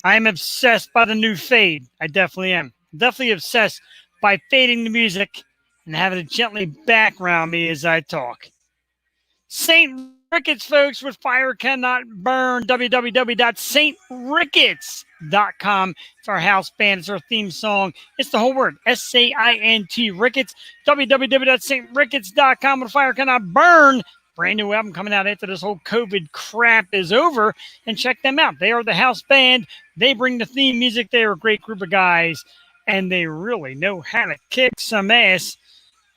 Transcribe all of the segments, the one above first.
I am obsessed by the new fade. I definitely am. Definitely obsessed by fading the music and having it gently background me as I talk. St. Ricketts, folks, with Fire Cannot Burn. www.saintricketts.com. It's our house band. It's our theme song. It's the whole word. S-A-I-N-T, Ricketts. www.saintricketts.com with Fire Cannot Burn. Brand new album coming out after this whole COVID crap is over. And check them out. They are the house band. They bring the theme music. They're a great group of guys. And they really know how to kick some ass.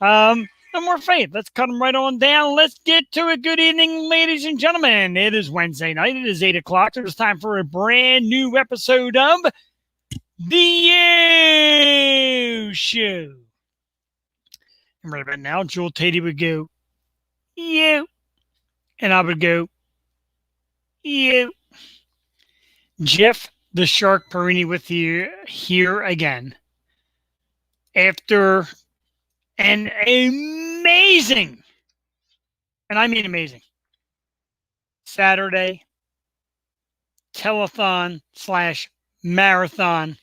No more faith. Let's cut them right on down. Let's get to it. Good evening, ladies and gentlemen. It is Wednesday night. It is 8 o'clock. So it's time for a brand new episode of The You Show. And right about now, Joel Tatey would go, you. And I would go, you. Jeff the Shark Perini with you here again. After an amazing, and I mean amazing, Saturday telethon / marathon.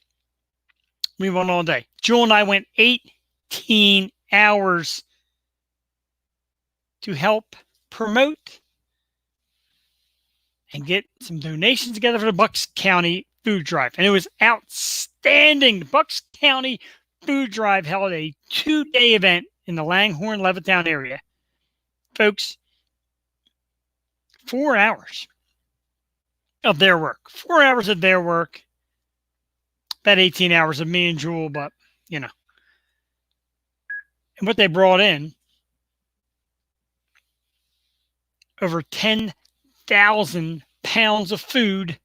We went all day. Jewel and I went 18 hours to help promote and get some donations together for the Bucks County Food Drive. And it was outstanding. The Bucks County Food Drive held a 2-day event in the Langhorne, Levittown area. Folks, 4 hours of their work. 4 hours of their work. About 18 hours of me and Jewel, but, you know. And what they brought in, over 10,000 pounds of food,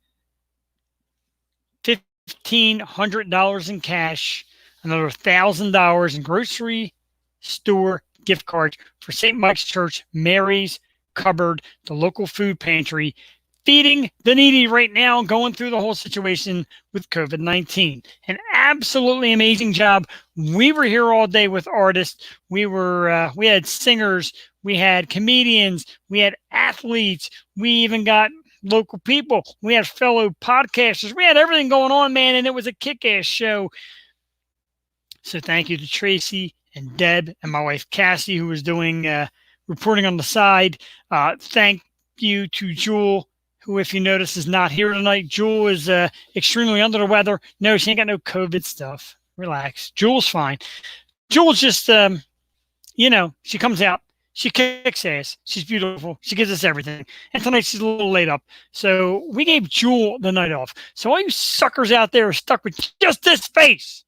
$1,500 in cash, another $1,000 in grocery store gift cards for St. Mike's Church, Mary's Cupboard, the local food pantry, feeding the needy right now, going through the whole situation with COVID-19. An absolutely amazing job. We were here all day with artists. We had singers, we had comedians, we had athletes, we even got local people, we had fellow podcasters, we had everything going on, man, and it was a kick-ass show. So thank you to Tracy and Deb and my wife Cassie, who was doing reporting on the side. Thank you to Jewel, who, if you notice, is not here tonight. Jewel is extremely under the weather. No, she ain't got no COVID stuff. Relax. Jewel's fine. Jewel's just, she comes out. She kicks ass. She's beautiful. She gives us everything. And tonight she's a little laid up. So we gave Jewel the night off. So all you suckers out there are stuck with just this face,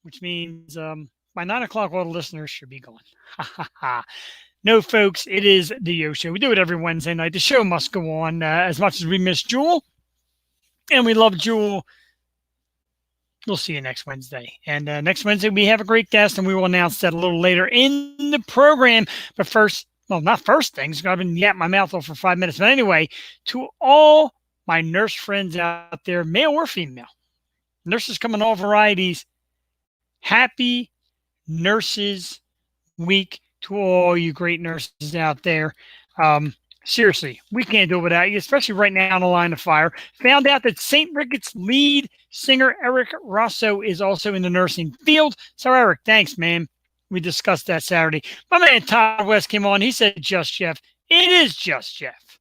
which means by 9 o'clock, all the listeners should be gone. Ha, ha, ha. No, folks, it is the Yo Show. We do it every Wednesday night. The show must go on as much as we miss Jewel. And we love Jewel. We'll see you next Wednesday. And next Wednesday, we have a great guest, and we will announce that a little later in the program. But first, well, not first things. I've been yapping my mouth off for 5 minutes. But anyway, to all my nurse friends out there, male or female, nurses come in all varieties, happy Nurses Week to all you great nurses out there. Seriously, we can't do it without you, especially right now on the line of fire. Found out that St. Ricketts lead singer Eric Rosso is also in the nursing field. So, Eric, thanks, man. We discussed that Saturday. My man Todd West came on. He said, Just Jeff. It is Just Jeff.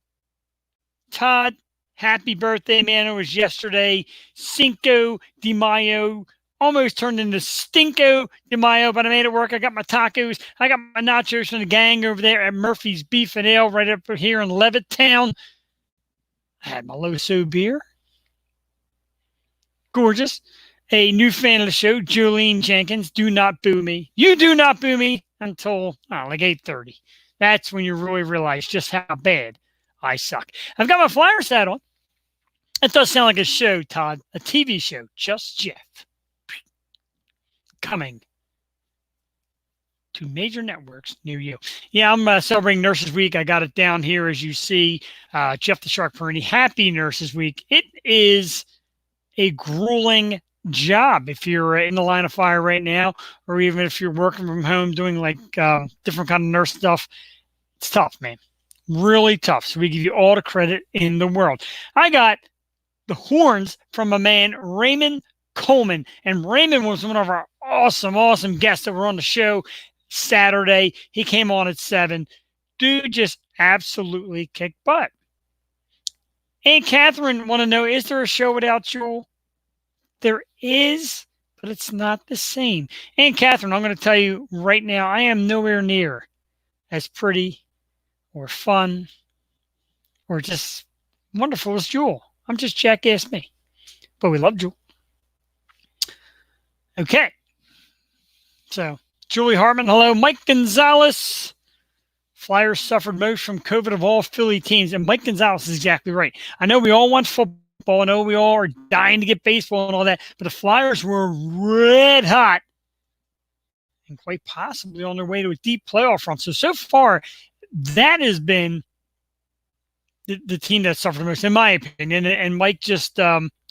Todd, happy birthday, man. It was yesterday. Cinco de Mayo. Almost turned into Stinko de Mayo, but I made it work. I got my tacos. I got my nachos from the gang over there at Murphy's Beef and Ale right up here in Levittown. I had my Loso beer. Gorgeous. A new fan of the show, Jolene Jenkins. Do not boo me. You do not boo me until like 8:30. That's when you really realize just how bad I suck. I've got my Flyers hat on. It does sound like a show, Todd. A TV show. Just Jeff. Coming to major networks near you. Yeah, I'm celebrating Nurses Week. I got it down here as you see. Jeff the Shark Perini. Happy Nurses Week. It is a grueling job if you're in the line of fire right now, or even if you're working from home doing like different kind of nurse stuff. It's tough, man. Really tough. So we give you all the credit in the world. I got the horns from a man, Raymond Coleman. And Raymond was one of our awesome guests that were on the show Saturday. He came on at 7. Dude just absolutely kicked butt. Aunt Catherine want to know, is there a show without Jewel? There is, but it's not the same. Aunt Catherine, I'm going to tell you right now, I am nowhere near as pretty or fun or just wonderful as Jewel. I'm just jackass me. But we love Jewel. Okay. So, Julie Hartman, hello. Mike Gonzalez. Flyers suffered most from COVID of all Philly teams. And Mike Gonzalez is exactly right. I know we all want football. I know we all are dying to get baseball and all that. But the Flyers were red hot and quite possibly on their way to a deep playoff run. So far, that has been the team that suffered the most, in my opinion. And Mike just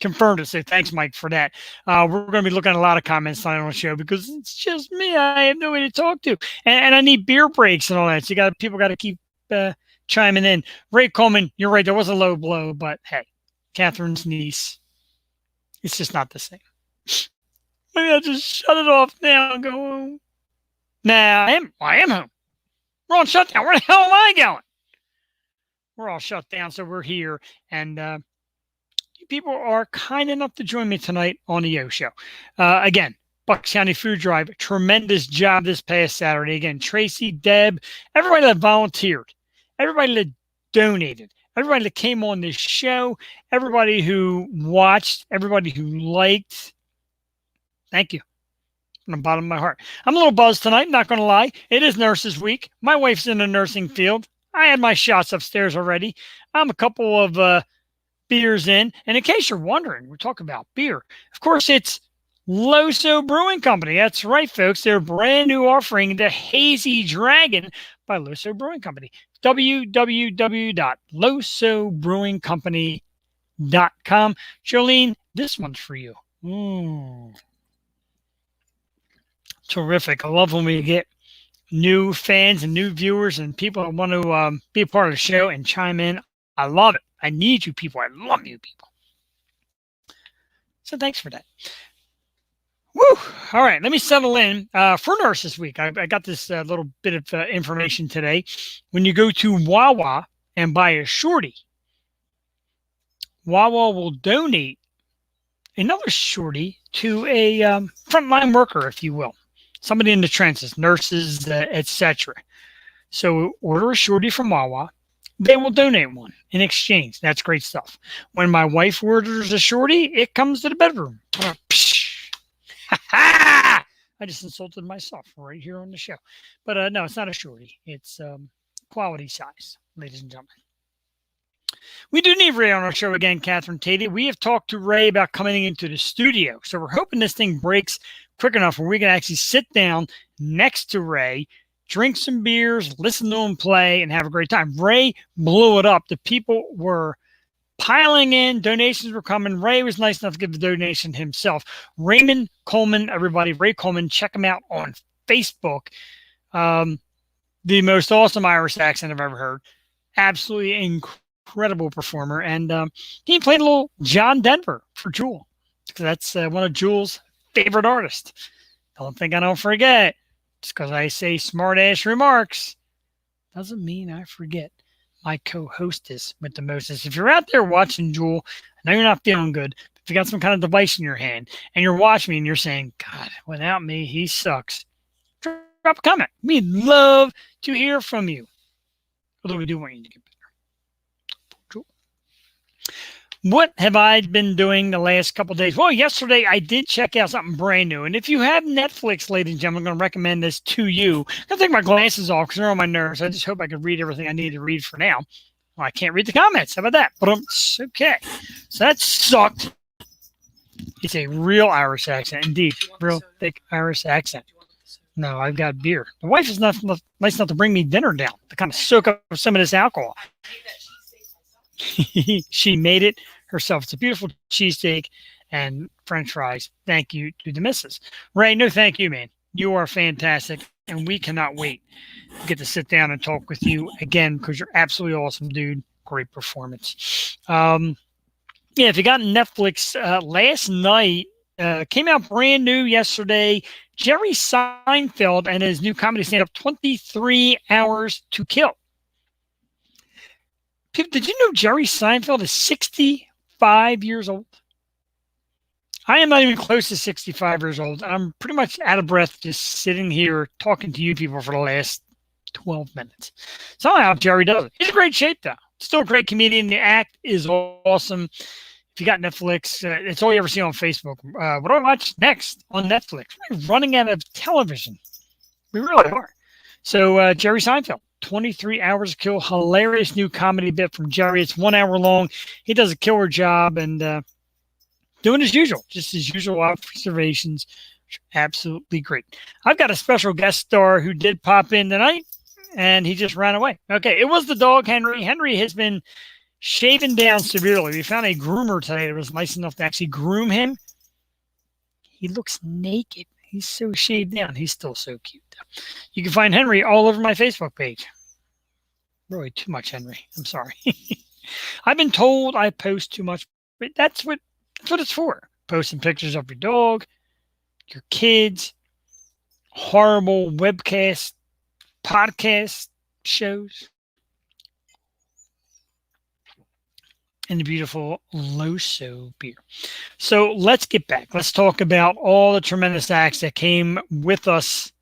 confirmed it. So thanks, Mike, for that. We're going to be looking at a lot of comments on the show because it's just me. I have nobody to talk to. And I need beer breaks and all that. So people got to keep chiming in. Ray Coleman, you're right. There was a low blow, but hey, Catherine's niece. It's just not the same. Maybe I'll just shut it off now and go home. Nah, I am home. We're on shutdown. Where the hell am I going? We're all shut down, so we're here. And you people are kind enough to join me tonight on the Yo Show. Again, Bucks County Food Drive, tremendous job this past Saturday. Again, Tracy, Deb, everybody that volunteered, everybody that donated, everybody that came on this show, everybody who watched, everybody who liked. Thank you. From the bottom of my heart. I'm a little buzzed tonight, not going to lie. It is Nurses Week. My wife's in the nursing field. I had my shots upstairs already. I'm a couple of beers in. And in case you're wondering, we're talking about beer. Of course, it's Loso Brewing Company. That's right, folks. They're brand new offering the Hazy Dragon by Loso Brewing Company. www.losobrewingcompany.com. Jolene, this one's for you. Terrific. I love when we get new fans and new viewers and people that want to be a part of the show and chime in. I love it. I need you people. I love you people. So thanks for that. Woo! All right, let me settle in for Nurses Week. I got this little bit of information today. When you go to Wawa and buy a shorty, Wawa will donate another shorty to a frontline worker, if you will. Somebody in the trenches, nurses, etc. So order a shorty from Wawa. They will donate one in exchange. That's great stuff. When my wife orders a shorty, it comes to the bedroom. I just insulted myself right here on the show. But no, it's not a shorty. It's quality size, ladies and gentlemen. We do need Ray on our show again, Catherine Tatey. We have talked to Ray about coming into the studio. So we're hoping this thing breaks quick enough where we can actually sit down next to Ray, drink some beers, listen to him play, and have a great time. Ray blew it up. The people were piling in. Donations were coming. Ray was nice enough to give the donation himself. Raymond Coleman, everybody. Ray Coleman, check him out on Facebook. The most awesome Irish accent I've ever heard. Absolutely incredible performer. And he played a little John Denver for Jewel. That's one of Jewel's favorite artists. Don't think I don't forget. Just because I say smart-ass remarks doesn't mean I forget my co-hostess with the mostest. If you're out there watching Jewel, I know you're not feeling good. If you got some kind of device in your hand and you're watching me and you're saying, God, without me, he sucks, drop a comment. We'd love to hear from you. Although we do want you to get better. Jewel. What have I been doing the last couple of days? Well, yesterday I did check out something brand new. And if you have Netflix, ladies and gentlemen, I'm going to recommend this to you. I'm going to take my glasses off because they're on my nerves. I just hope I can read everything I need to read for now. Well, I can't read the comments. How about that? But it's okay. So that sucked. It's a real Irish accent. Indeed. Real thick Irish accent. No, I've got beer. The wife is nice enough to bring me dinner down to kind of soak up some of this alcohol. She made it herself. It's a beautiful cheesesteak and French fries. Thank you to the missus. Ray, no thank you, man. You are fantastic, and we cannot wait to get to sit down and talk with you again because you're absolutely awesome, dude. Great performance. Yeah, if you got Netflix last night, came out brand new yesterday. Jerry Seinfeld and his new comedy stand-up, 23 Hours to Kill. People, did you know Jerry Seinfeld is 65 years old? I am not even close to 65 years old. I'm pretty much out of breath just sitting here talking to you people for the last 12 minutes. Somehow Jerry does it. He's in great shape, though. Still a great comedian. The act is awesome. If you got Netflix, it's all you ever see on Facebook. What do I watch next on Netflix? We're running out of television. We really are. So Jerry Seinfeld, 23 Hours to Kill, hilarious new comedy bit from Jerry. It's 1 hour long. He does a killer job and doing as usual, just his usual observations. Absolutely great. I've got a special guest star who did pop in tonight, and he just ran away. Okay, it was the dog, Henry. Henry has been shaven down severely. We found a groomer today that was nice enough to actually groom him. He looks naked. He's so shaved down. He's still so cute. You can find Henry all over my Facebook page. Really too much, Henry. I'm sorry. I've been told I post too much, but that's what it's for. Posting pictures of your dog, your kids, horrible webcast, podcast shows, and the beautiful Loso beer. So let's get back. Let's talk about all the tremendous acts that came with us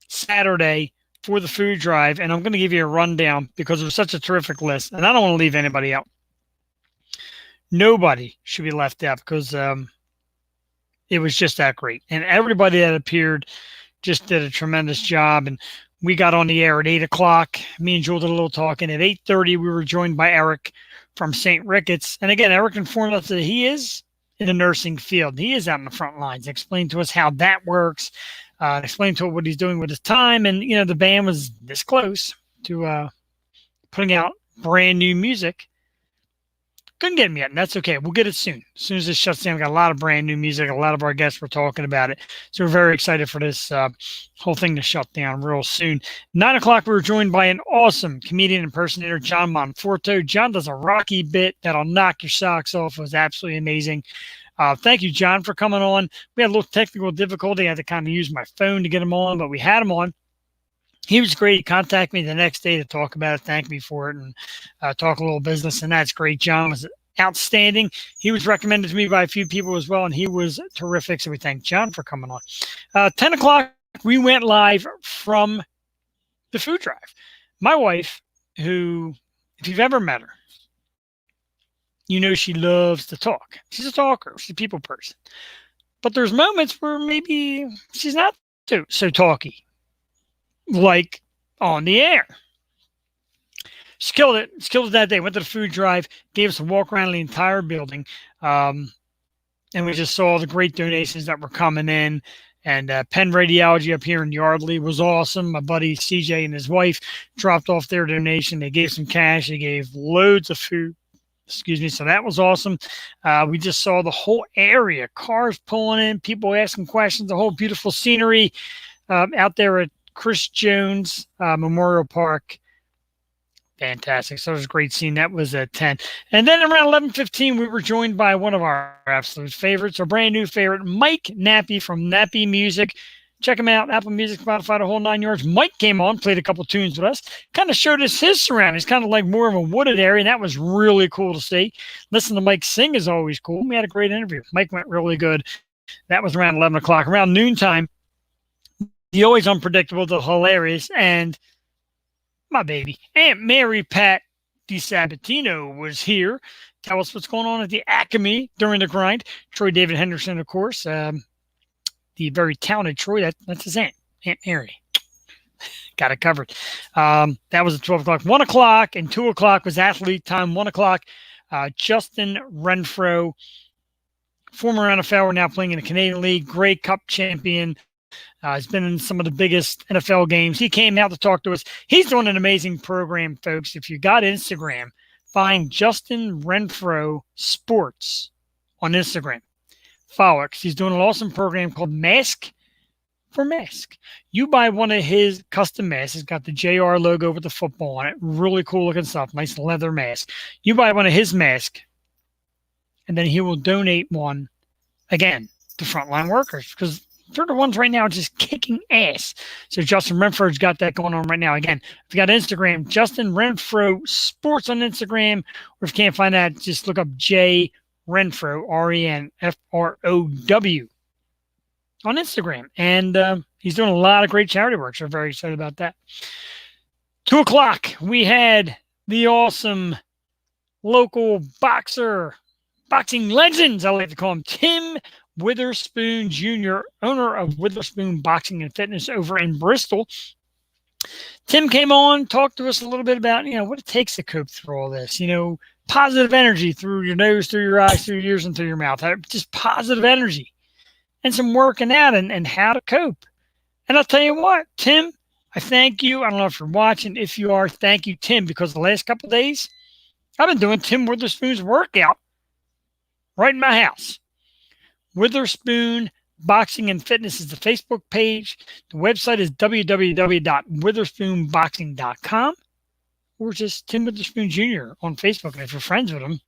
Saturday for the food drive. And I'm going to give you a rundown because it was such a terrific list. And I don't want to leave anybody out. Nobody should be left out because it was just that great. And everybody that appeared just did a tremendous job. And we got on the air at 8 o'clock. Me and Jewel did a little talking. At 8:30, we were joined by Eric from St. Ricketts. And again, Eric informed us that he is in the nursing field. He is out in the front lines. Explained to us how that works. Explained to us what he's doing with his time. And, you know, the band was this close to putting out brand new music. Couldn't get him yet, and that's okay. We'll get it soon. As soon as this shuts down, we got a lot of brand new music. A lot of our guests were talking about it. So we're very excited for this whole thing to shut down real soon. 9 o'clock, we were joined by an awesome comedian impersonator, John Monforto. John does a Rocky bit that'll knock your socks off. It was absolutely amazing. Thank you, John, for coming on. We had a little technical difficulty. I had to kind of use my phone to get him on, but we had him on. He was great. He contacted me the next day to talk about it, thank me for it, and talk a little business, and that's great. John was outstanding. He was recommended to me by a few people as well, and he was terrific, so we thank John for coming on. 10 o'clock, we went live from the food drive. My wife, who, if you've ever met her, you know she loves to talk. She's a talker. She's a people person. But there's moments where maybe she's not so talky. Like on the air. She killed it. She killed it that day. Went to the food drive, gave us a walk around the entire building. And we just saw the great donations that were coming in. And Penn Radiology up here in Yardley was awesome. My buddy CJ and his wife dropped off their donation. They gave some cash. They gave loads of food. Excuse me. So that was awesome. We just saw the whole area, cars pulling in, people asking questions, the whole beautiful scenery out there at Chris Jones Memorial Park. Fantastic. So it was a great scene. That was at 10. And then around 11:15, we were joined by one of our absolute favorites, our brand new favorite, Mike Nappy from Nappy Music. Check him out, Apple Music, Spotify, the whole 9 yards. Mike came on, played a couple tunes with us, kind of showed us his surroundings, kind of like more of a wooded area, and that was really cool to see. Listen to Mike sing is always cool. We had a great interview. Mike went really good. That was around 11 o'clock. Around noontime, the always unpredictable, the hilarious, and my baby, Aunt Mary Pat DiSabatino was here. Tell us what's going on at the Acme during the grind. Troy David Henderson, of course, the very talented Troy. That's his aunt Mary. Got it covered. That was at 12 o'clock. 1 o'clock and 2 o'clock was athlete time. 1 o'clock, Justin Renfro, former NFL, now playing in the Canadian League, Grey Cup champion. He's been in some of the biggest NFL games. He came out to talk to us. He's doing an amazing program, folks. If you got Instagram, find Justin Renfro Sports on Instagram. Follow it because he's doing an awesome program called Mask for Mask. You buy one of his custom masks. It's got the JR logo with the football on it. Really cool looking stuff. Nice leather mask. You buy one of his masks. and then he will donate one again to frontline workers because they're the ones right now just kicking ass. So Justin Renfro's got that going on right now. Again, if you got Instagram, Justin Renfro Sports on Instagram, or if you can't find that, just look up J Renfro, Renfrow on Instagram. And he's doing a lot of great charity work, so I'm very excited about that. 2 o'clock, we had the awesome local boxing legends, I like to call him, Tim Witherspoon Jr., owner of Witherspoon Boxing and Fitness over in Bristol. Tim came on, talked to us a little bit about, what it takes to cope through all this, positive energy through your nose, through your eyes, through your ears, and through your mouth. Just positive energy and some working out and how to cope. And I'll tell you what, Tim, I thank you. I don't know if you're watching. If you are, thank you, Tim, because the last couple of days, I've been doing Tim Witherspoon's workout right in my house. Witherspoon Boxing and Fitness is the Facebook page. The website is www.witherspoonboxing.com, or just Tim Witherspoon Jr. on Facebook. And if you're friends with him,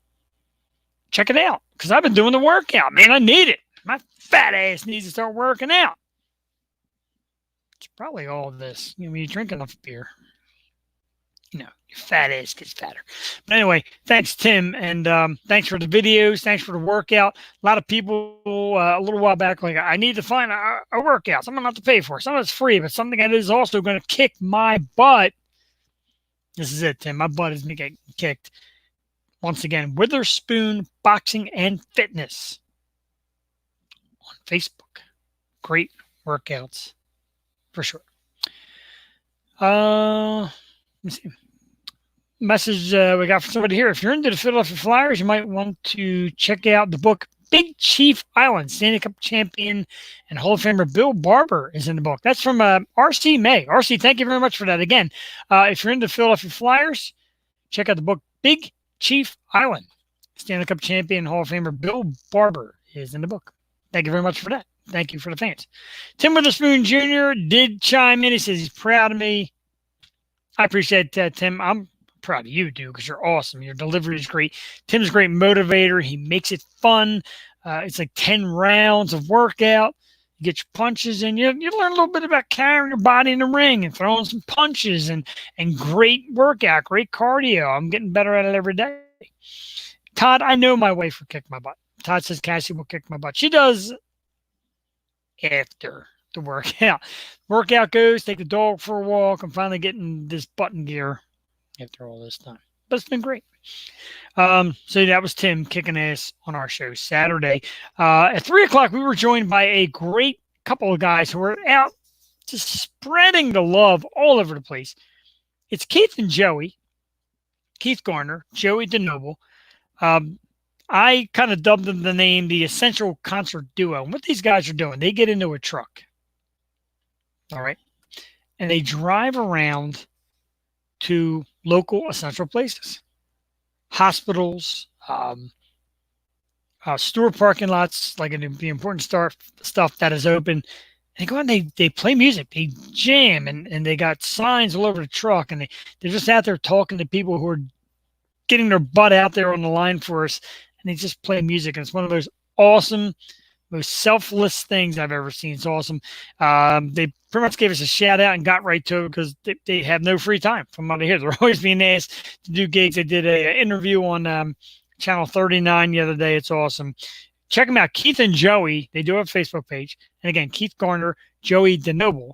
check it out, because I've been doing the workout, man. I need it. My fat ass needs to start working out. It's probably all of this. When you drink enough beer, your fat ass gets fatter. But anyway, thanks, Tim, and thanks for the videos. Thanks for the workout. A lot of people a little while back, like, I need to find a workout, something not to pay for, something that's free, but something that is also going to kick my butt. This is it, Tim. My butt is getting kicked. Once again, Witherspoon Boxing and Fitness on Facebook. Great workouts, for sure. Let me see. Message we got from somebody here. If you're into the Philadelphia Flyers, you might want to check out the book Big Chief Island. Stanley Cup champion and Hall of Famer Bill Barber is in the book. That's from RC May. RC, thank you very much for that. Again, if you're into Philadelphia Flyers, check out the book Big Chief Island. Stanley Cup champion and Hall of Famer Bill Barber is in the book. Thank you very much for that. Thank you for the fans. Tim Witherspoon Jr. did chime in. He says he's proud of me. I appreciate that, Tim. I'm proud of you, dude, because you're awesome. Your delivery is great. Tim's a great motivator. He makes it fun. It's like 10 rounds of workout. You get your punches in. You learn a little bit about carrying your body in the ring and throwing some punches and great workout, great cardio. I'm getting better at it every day. Todd, I know my wife will kick my butt. Todd says Cassie will kick my butt. She does after the workout. Workout goes, take the dog for a walk. I'm finally getting this button gear after all this time. But it's been great. So that was Tim kicking ass on our show Saturday. At 3 o'clock, we were joined by a great couple of guys who were out just spreading the love all over the place. It's Keith and Joey. Keith Garner, Joey DeNoble. I kind of dubbed them the name the Essential Concert Duo. And what these guys are doing, they get into a truck. All right. And they drive around to local essential places, hospitals, store parking lots, like the important stuff that is open. They go out and they play music, they jam, and they got signs all over the truck, and they're just out there talking to people who are getting their butt out there on the line for us, and they just play music. And it's one of those awesome, most selfless things I've ever seen. It's awesome. They pretty much gave us a shout out and got right to it because they have no free time from what I hear. They're always being asked to do gigs. They did an interview on Channel 39 the other day. It's awesome. Check them out. Keith and Joey, they do have a Facebook page. And again, Keith Garner, Joey DeNoble,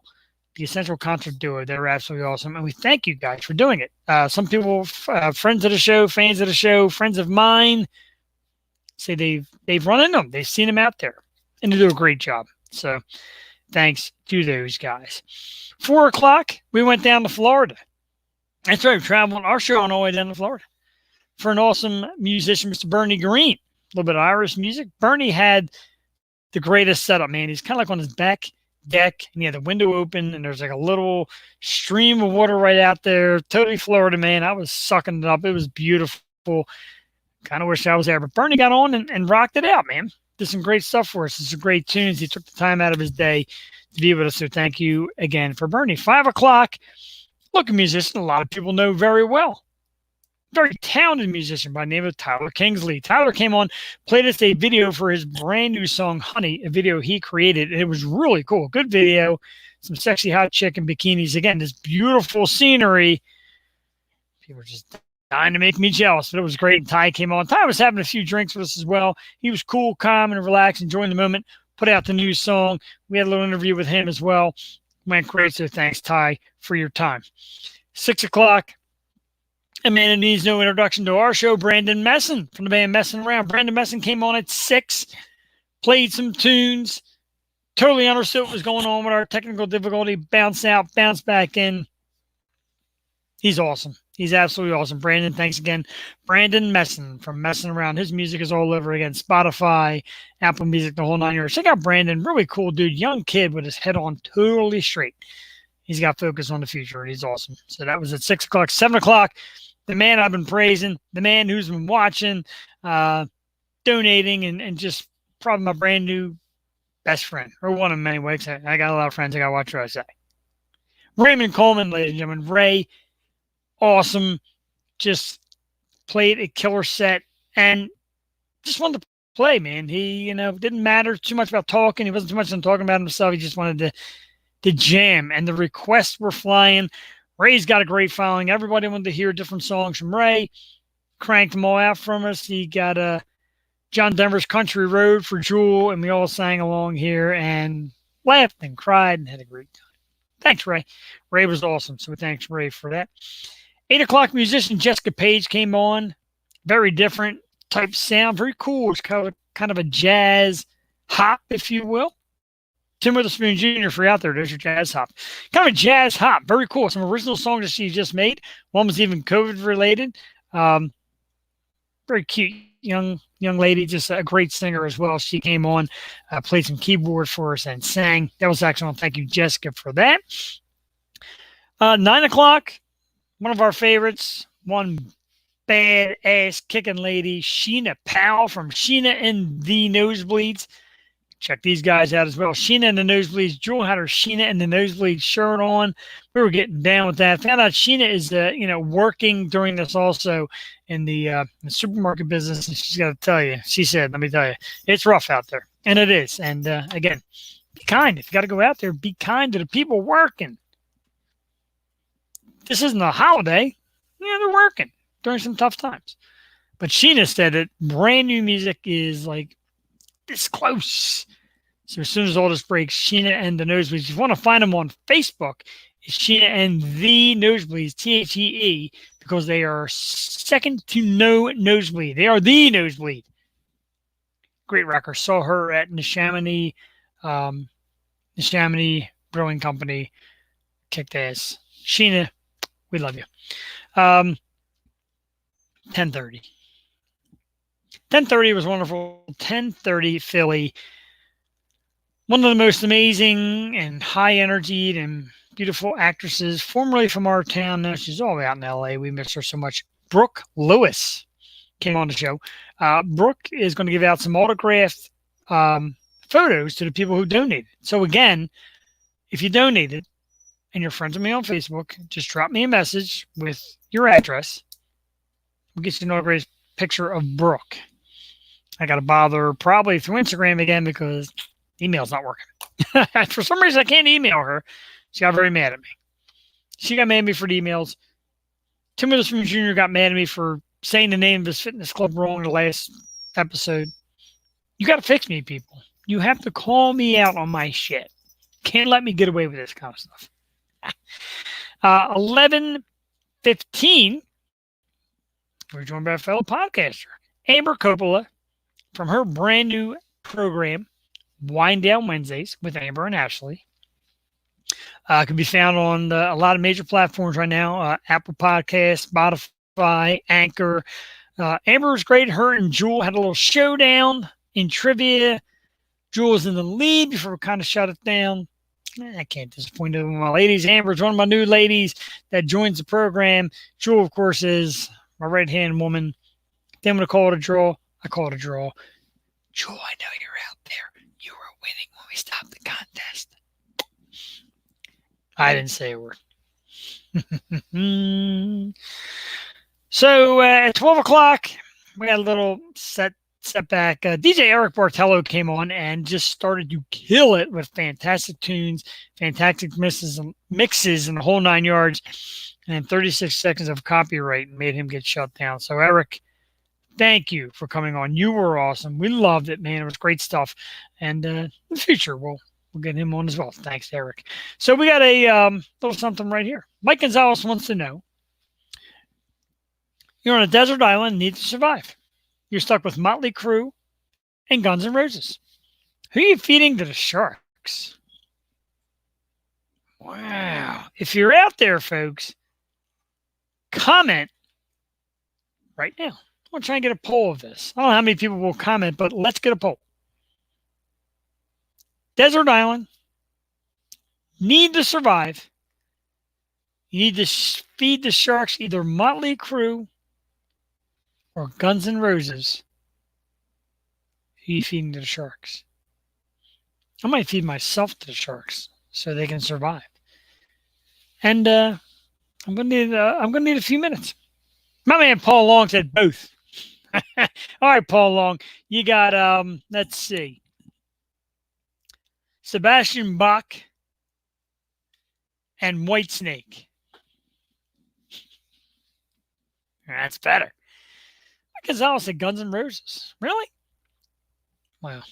the Essential Concert Duo. They're absolutely awesome. And we thank you guys for doing it. Some people, friends of the show, fans of the show, friends of mine, say they've run into them. They've seen them out there. And they do a great job. So thanks to those guys. 4 o'clock, we went down to Florida. That's right, we're traveling our show on our way down to Florida for an awesome musician, Mr. Bernie Green. A little bit of Irish music. Bernie had the greatest setup, man. He's kind of like on his back deck, and he had the window open, and there's like a little stream of water right out there. Totally Florida, man. I was sucking it up. It was beautiful. Kind of wish I was there. But Bernie got on and rocked it out, man. Did some great stuff for us. Some great tunes. He took the time out of his day to be with us. So thank you again for Bernie. 5 o'clock, local musician a lot of people know very well. very talented musician by the name of Tyler Kingsley. Tyler came on, played us a video for his brand new song, Honey, a video he created. And it was really cool. Good video. Some sexy hot chick in bikinis. Again, this beautiful scenery. People were just dying to make me jealous, but it was great. And Ty came on. Ty was having a few drinks with us as well. He was cool, calm, and relaxed, enjoying the moment. Put out the new song. We had a little interview with him as well. Went great, so thanks, Ty, for your time. 6 o'clock. A man who needs no introduction to our show, Brandon Messon from the band Messin' Around. Brandon Messon came on at 6, played some tunes, totally understood what was going on with our technical difficulty, bounced out, bounced back in. He's awesome. He's absolutely awesome. Brandon, thanks again. Brandon Messon from Messin' Around. His music is all over again. Spotify, Apple Music, the whole 9 yards. Check out Brandon. Really cool dude. Young kid with his head on totally straight. He's got focus on the future, and he's awesome. So that was at 6 o'clock. 7 o'clock, the man I've been praising, the man who's been watching, donating, and just probably my brand new best friend, or one of them anyway. I got a lot of friends. I got to watch what I say. Raymond Coleman, ladies and gentlemen. Ray, awesome. Just played a killer set and just wanted to play, man. He, didn't matter too much about talking. He wasn't too much on talking about himself. He just wanted to jam, and the requests were flying. Ray's got a great following. Everybody wanted to hear different songs from Ray. Cranked them all out from us. He got John Denver's Country Road for Jewel, and we all sang along here and laughed and cried and had a great time. Thanks, Ray. Ray was awesome, so thanks, Ray, for that. 8 o'clock, musician Jessica Page came on. Very different type sound. Very cool. It's kind of a jazz hop, if you will. Tim Witherspoon Jr. for you out there. There's your jazz hop. Kind of a jazz hop. Very cool. Some original songs that she just made. One was even COVID related. Very cute young lady. Just a great singer as well. She came on, played some keyboard for us and sang. That was excellent. Thank you, Jessica, for that. 9 o'clock, one of our favorites. One badass kicking lady, Sheena Powell from Sheena and the Nosebleeds. Check these guys out as well. Sheena and the Nosebleeds. Jewel had her Sheena and the Nosebleeds shirt on. We were getting down with that. Found out Sheena is, working during this also in the supermarket business. And she's got to tell you, she said, let me tell you, it's rough out there. And it is. And again, be kind. If you got to go out there, be kind to the people working. This isn't a holiday. Yeah, they're working during some tough times. But Sheena said that brand new music is like this close. So as soon as all this breaks, Sheena and the Nosebleeds. If you want to find them on Facebook, it's Sheena and the Nosebleeds, THEE, because they are second to no nosebleed. They are the Nosebleed. Great record. Saw her at Neshaminy Brewing Company. Kicked ass. Sheena, we love you. 10:30. 10:30 was wonderful. 10:30 Philly. One of the most amazing and high-energied and beautiful actresses, formerly from our town. Now she's all the way out in L.A. We miss her so much. Brooke Lewis came on the show. Brooke is going to give out some autographed photos to the people who donated. So again, if you donated and you're friends with me on Facebook, just drop me a message with your address. We'll get you an autographed picture of Brooke. I got to bother her probably through Instagram again because email's not working. For some reason, I can't email her. She got very mad at me. She got mad at me for the emails. Tim Witherspoon Jr. got mad at me for saying the name of his fitness club wrong in the last episode. You got to fix me, people. You have to call me out on my shit. Can't let me get away with this kind of stuff. 11:15, we're joined by a fellow podcaster, Amber Coppola, from her brand new program, Wind Down Wednesdays with Amber and Ashley. Can be found on a lot of major platforms right now, Apple Podcasts, Spotify, Anchor. Amber was great. Her and Jewel had a little showdown in trivia. Jewel was in the lead before we kind of shut it down. I can't disappoint any of my ladies. Amber's one of my new ladies that joins the program. Jewel, of course, is my right-hand woman. Then when I call it a draw, I call it a draw. Jewel, I know you're out there. You were winning when we stopped the contest. I didn't say a word. So at 12 o'clock, we had a little setback. DJ Eric Bartello came on and just started to kill it with fantastic tunes, fantastic mixes, and the whole 9 yards. And then 36 seconds of copyright made him get shut down. So Eric, thank you for coming on. You were awesome. We loved it, man. It was great stuff. And in the future, we'll get him on as well. Thanks, Eric. So we got a little something right here. Mike Gonzalez wants to know, you're on a desert island and need to survive. You're stuck with Motley Crue and Guns N' Roses. Who are you feeding to the sharks? Wow. If you're out there, folks, comment right now. I'm going to try and get a poll of this. I don't know how many people will comment, but let's get a poll. Desert island. Need to survive. You need to feed the sharks either Motley Crue or Guns N' Roses. Who are you feeding to the sharks? I might feed myself to the sharks so they can survive. And I'm gonna need a few minutes. My man Paul Long said both. All right, Paul Long, you got let's see, Sebastian Bach and Whitesnake. That's better. Gonzalez said Guns N' Roses. Really? Well,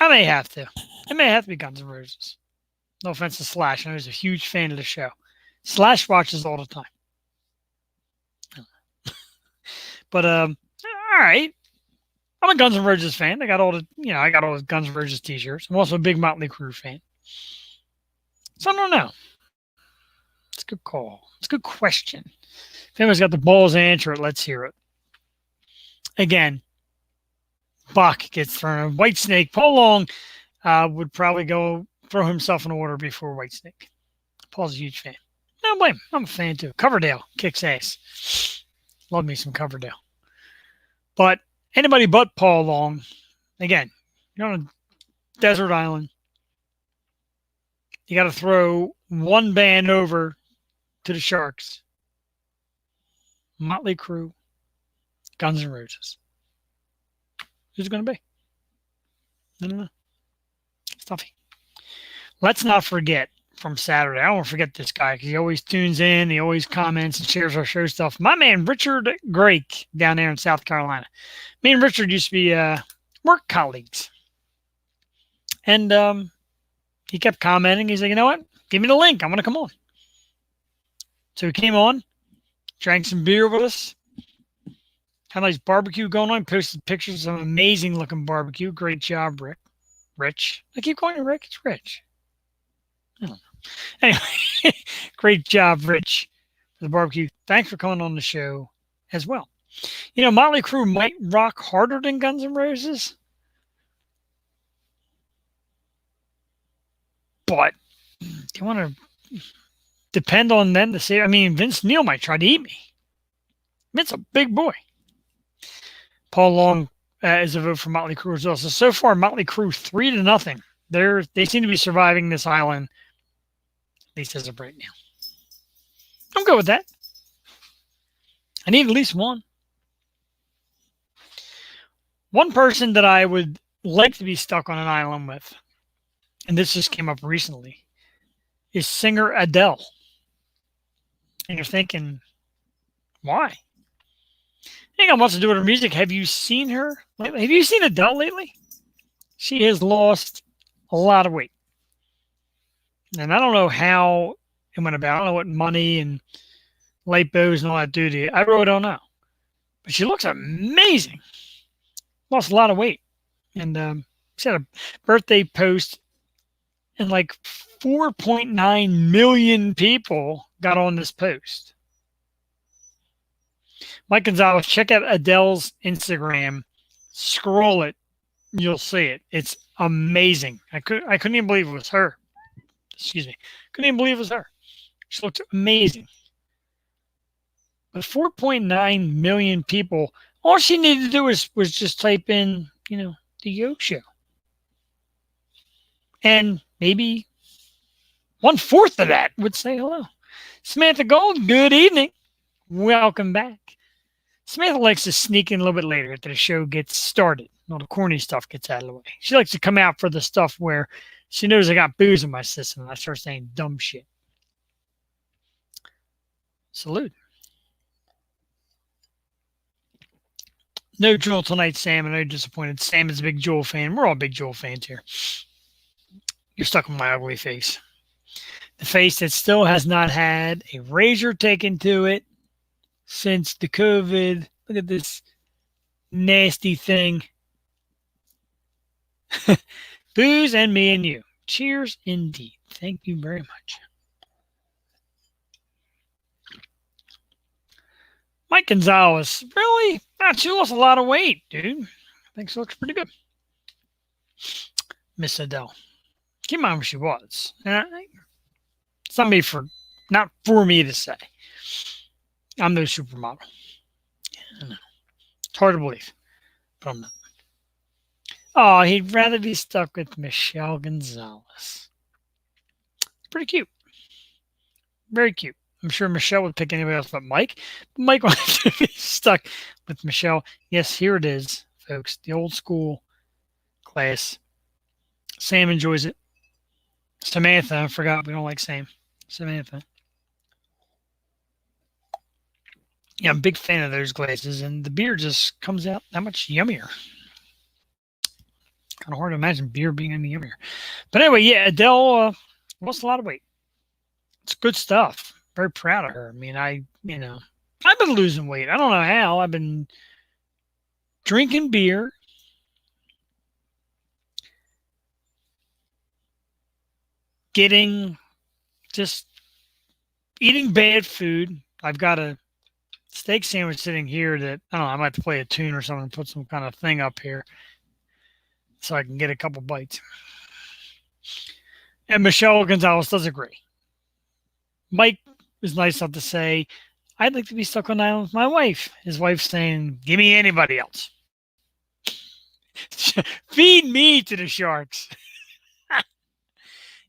I may have to. It may have to be Guns N' Roses. No offense to Slash. I know he's a huge fan of the show. Slash watches all the time. But all right. I'm a Guns N' Roses fan. I got all the Guns N' Roses t-shirts. I'm also a big Motley Crue fan. So I don't know. It's a good call. It's a good question. If anyone's got the balls to answer it, let's hear it. Again, Bach gets thrown. Whitesnake, Paul Long would probably go throw himself in order before Whitesnake. Paul's a huge fan. I don't blame him. I'm a fan too. Coverdale kicks ass. Love me some Coverdale. But anybody but Paul Long, again, you're on a desert island. You got to throw one band over to the sharks. Motley Crue, Guns N' Roses. Who's it going to be? I don't know. Stuffy. Let's not forget from Saturday. I don't want to forget this guy because he always tunes in. He always comments and shares our show stuff. My man, Richard Grake, down there in South Carolina. Me and Richard used to be work colleagues. And he kept commenting. He's like, you know what? Give me the link. I'm going to come on. So he came on, drank some beer with us. Had a nice barbecue going on. Posted pictures of an amazing looking barbecue. Great job, Rick. Rich. I keep calling you Rick. It's Rich. I don't know. Anyway, great job, Rich, for the barbecue. Thanks for coming on the show as well. You know, Motley Crue might rock harder than Guns N' Roses. But you want to depend on them to say, I mean, Vince Neil might try to eat me. Vince a big boy. Paul Long is a vote for Motley Crue as well. So far, Motley Crue 3-0. They seem to be surviving this island, at least as of right now. I'm good with that. I need at least one. One person that I would like to be stuck on an island with, and this just came up recently, is singer Adele. And you're thinking, why? I think got much to do with her music. Have you seen her lately? Have you seen Adele lately? She has lost a lot of weight. And I don't know how it went about. I don't know what money and lipos and all that do to you. I really don't know. But she looks amazing. Lost a lot of weight. And she had a birthday post, and like 4.9 million people got on this post. Mike Gonzalez, check out Adele's Instagram. Scroll it. You'll see it. It's amazing. I couldn't even believe it was her. Excuse me. Couldn't even believe it was her. She looked amazing. But 4.9 million people, all she needed to do was just type in, the Yo Show. And maybe 1/4 of that would say hello. Samantha Gold, good evening. Welcome back. Samantha likes to sneak in a little bit later after the show gets started. All the corny stuff gets out of the way. She likes to come out for the stuff where she knows I got booze in my system and I start saying dumb shit. Salute. No Joel tonight, Sam, and I'm disappointed. Sam is a big Joel fan. We're all big Joel fans here. You're stuck in my ugly face. The face that still has not had a razor taken to it since the COVID. Look at this nasty thing. Booze and me and you. Cheers indeed. Thank you very much. Mike Gonzalez, really? She lost a lot of weight, dude. I think she looks pretty good. Miss Adele. Keep in mind where she was. It's not for me to say. I'm no supermodel. It's hard to believe, but I'm not. Oh, he'd rather be stuck with Michelle Gonzalez. Pretty cute. Very cute. I'm sure Michelle would pick anybody else but Mike. But Mike wanted to be stuck with Michelle. Yes, here it is, folks. The old school class. Sam enjoys it. Samantha, I forgot we don't like Sam. Samantha. Yeah, I'm a big fan of those glasses, and the beer just comes out that much yummier. Kind of hard to imagine beer being any yummier. But anyway, yeah, Adele lost a lot of weight. It's good stuff. Very proud of her. I mean, I've been losing weight. I don't know how. I've been drinking beer, eating bad food. I've got a steak sandwich sitting here that, I don't know, I might have to play a tune or something, put some kind of thing up here so I can get a couple bites. And Michelle Gonzalez does agree. Mike is nice enough to say, I'd like to be stuck on an island with my wife. His wife's saying, give me anybody else. Feed me to the sharks.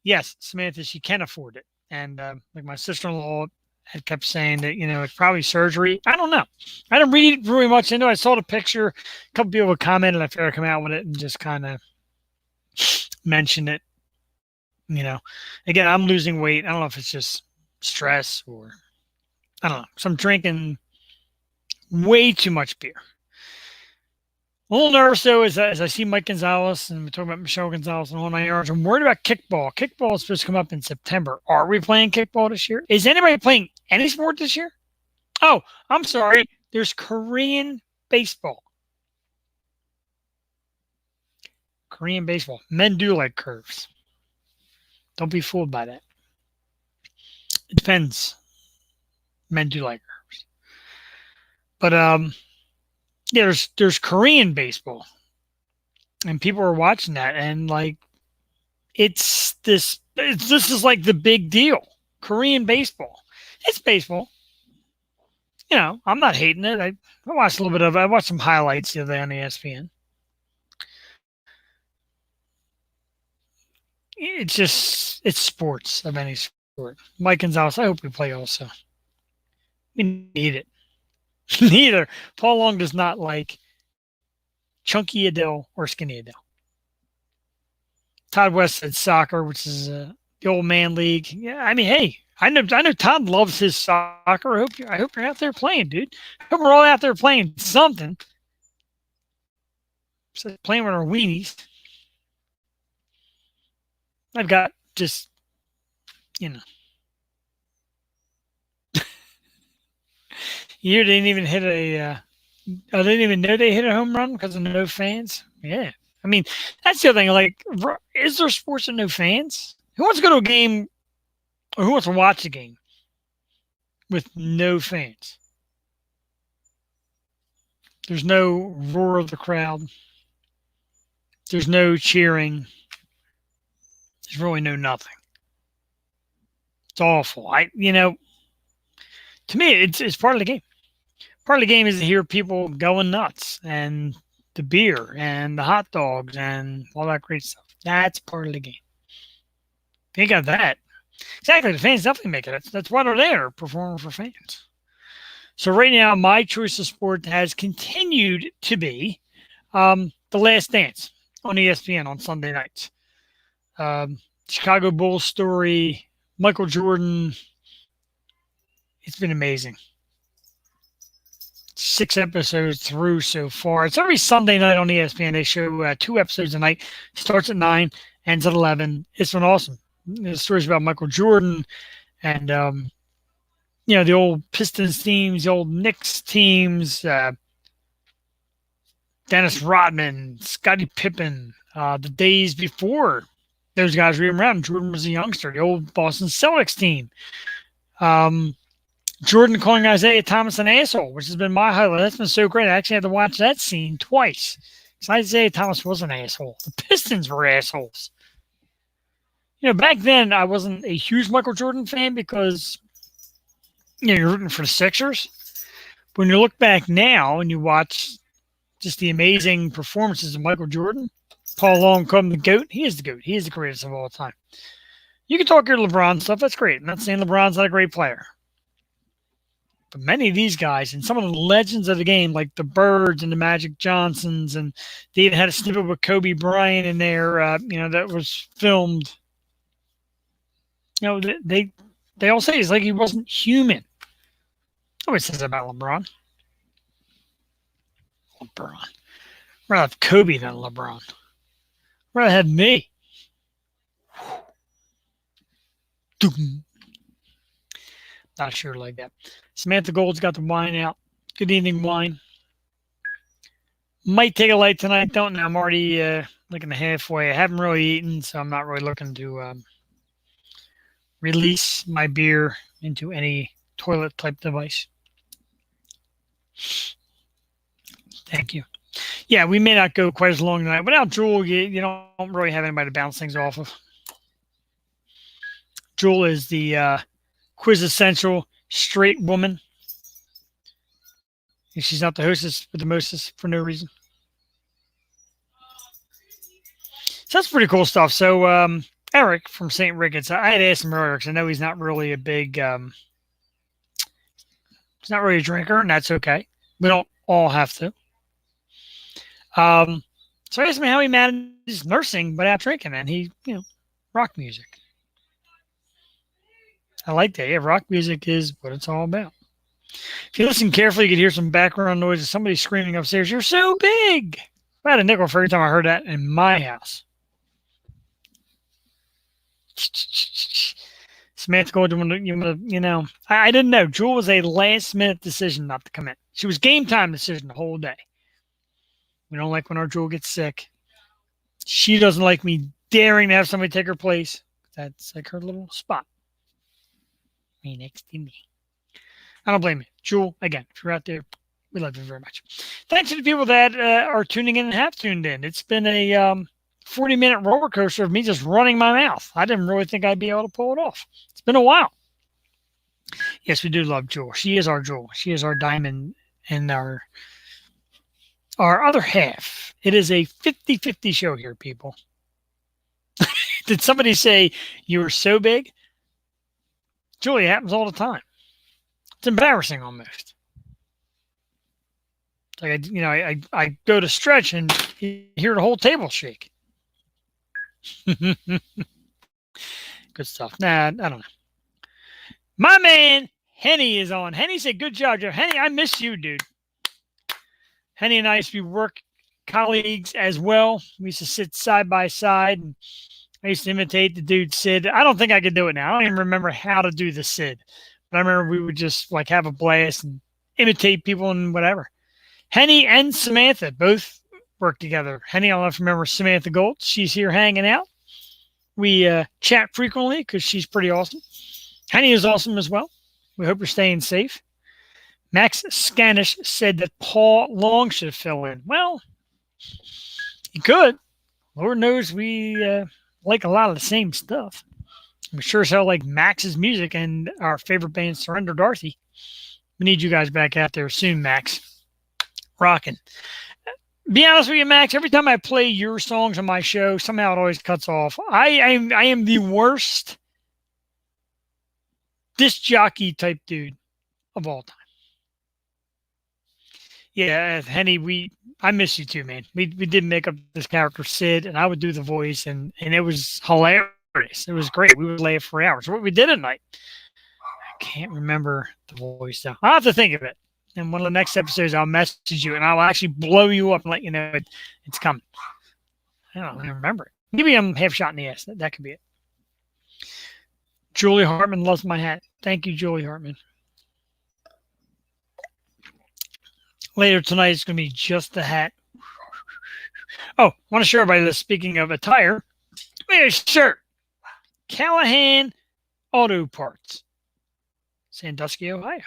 Yes, Samantha, she can afford it. And like my sister-in-law had kept saying that, it's probably surgery. I don't know. I didn't read really much into it. I saw the picture. A couple people commented. I figured I'd come out with it and just kind of mention it. Again, I'm losing weight. I don't know if it's just stress or I don't know. So I'm drinking way too much beer. A little nervous though as I see Mike Gonzalez and we're talking about Michelle Gonzalez and all 9 yards. I'm worried about kickball. Kickball is supposed to come up in September. Are we playing kickball this year? Is anybody playing any sport this year? Oh, I'm sorry. There's Korean baseball. Korean baseball. Men do like curves. Don't be fooled by that. It depends. Men do like curves. But yeah, there's Korean baseball. And people are watching that and like this is like the big deal. Korean baseball. It's baseball. I'm not hating it. I watched a little bit of it. I watched some highlights the other day on ESPN. It's sports of any sport. Mike Gonzalez, I hope we play also. We need it. Neither. Paul Long does not like chunky Adele or skinny Adele. Todd West said soccer, which is the old man league. Yeah, I mean, hey, I know Todd loves his soccer. I hope you're out there playing, dude. I hope we're all out there playing something. So playing with our weenies. I've got just, You didn't even hit I didn't even know they hit a home run because of no fans. Yeah. I mean, that's the other thing. Like, is there sports with no fans? Who wants to go to a game or who wants to watch a game with no fans? There's no roar of the crowd. There's no cheering. There's really no nothing. It's awful. To me, it's part of the game. Part of the game is to hear people going nuts and the beer and the hot dogs and all that great stuff. That's part of the game. If you got that, exactly, the fans definitely make it. That's why they're there, performing for fans. So right now, my choice of sport has continued to be The Last Dance on ESPN on Sunday nights. Chicago Bulls story, Michael Jordan. It's been amazing. 6 episodes through so far. It's every Sunday night on ESPN. They show 2 episodes a night. Starts at 9, ends at 11. It's been awesome. The stories about Michael Jordan and the old Pistons teams, the old Knicks teams, Dennis Rodman, Scottie Pippen, the days before those guys were even around. Jordan was a youngster. The old Boston Celtics team. Jordan calling Isaiah Thomas an asshole, which has been my highlight. That's been so great. I actually had to watch that scene twice. Because Isaiah Thomas was an asshole. The Pistons were assholes. Back then, I wasn't a huge Michael Jordan fan because, you're rooting for the Sixers. But when you look back now and you watch just the amazing performances of Michael Jordan, Paul Long called him the GOAT. He is the GOAT. He is the greatest of all time. You can talk your LeBron stuff. That's great. I'm not saying LeBron's not a great player. But many of these guys and some of the legends of the game, like the Birds and the Magic Johnsons, and they even had a snippet with Kobe Bryant in there, that was filmed. They all say it's like he wasn't human. Nobody says that about LeBron. I'd rather have Kobe than LeBron. I'd rather have me. Not sure like that. Samantha Gold's got the wine out. Good evening, wine. Might take a light tonight. Don't know. I'm already looking halfway. I haven't really eaten, so I'm not really looking to release my beer into any toilet-type device. Thank you. Yeah, we may not go quite as long tonight. Without Jewel, you don't really have anybody to bounce things off of. Jewel is the quintessential straight woman. And she's not the hostess with the mostest for no reason. So that's pretty cool stuff. So Eric from St. Ricketts, I had asked him earlier because I know he's not really a big, he's not really a drinker, and that's okay. We don't all have to. So I asked him how he manages nursing without drinking, and he, rock music. I like that. Yeah, rock music is what it's all about. If you listen carefully, you could hear some background noise of somebody screaming upstairs, "You're so big!" I had a nickel for every time I heard that in my house. Samantha Gold, I didn't know. Jewel was a last-minute decision not to come in. She was game-time decision the whole day. We don't like when our Jewel gets sick. She doesn't like me daring to have somebody take her place. That's like her little spot. Me next to me. I don't blame you. Jewel, again, if you're out there, we love you very much. Thanks to the people that are tuning in and have tuned in. It's been a 40-minute roller coaster of me just running my mouth. I didn't really think I'd be able to pull it off. It's been a while. Yes, we do love Jewel. She is our Jewel. She is our diamond and our other half. It is a 50-50 show here, people. Did somebody say you were so big? Julie, it happens all the time. It's embarrassing almost. It's like I go to stretch and you hear the whole table shake. Good stuff. Nah, I don't know. My man Henny is on. Henny said, "Good job, Joe." Henny, I miss you, dude. Henny and I used to be work colleagues as well. We used to sit side by side, and I used to imitate the dude Sid. I don't think I could do it now. I don't even remember how to do the Sid. But I remember we would just like have a blast and imitate people and whatever. Henny and Samantha both work together. Henny, I don't know if you remember Samantha Gold. She's here hanging out. We chat frequently because she's pretty awesome. Henny is awesome as well. We hope you're staying safe. Max Scanish said that Paul Long should fill in. Well, he could. Lord knows we like a lot of the same stuff. We sure as hell like Max's music and our favorite band, Surrender Dorothy. We need you guys back out there soon, Max. Rocking. Be honest with you, Max, every time I play your songs on my show, somehow it always cuts off. I am the worst disc jockey type dude of all time. Yeah, Henny, I miss you too, man. We did make up this character Sid, and I would do the voice, and it was hilarious. It was great. We would laugh for hours. What we did at night, I can't remember the voice though. I'll have to think of it. In one of the next episodes, I'll message you, and I'll actually blow you up and let you know it's coming. I don't remember it. Maybe I'm half shot in the ass. That could be it. Julie Hartman loves my hat. Thank you, Julie Hartman. Later tonight, it's going to be just the hat. Oh, I want to share everybody this. Speaking of attire, we have a shirt. Callahan Auto Parts, Sandusky, Ohio.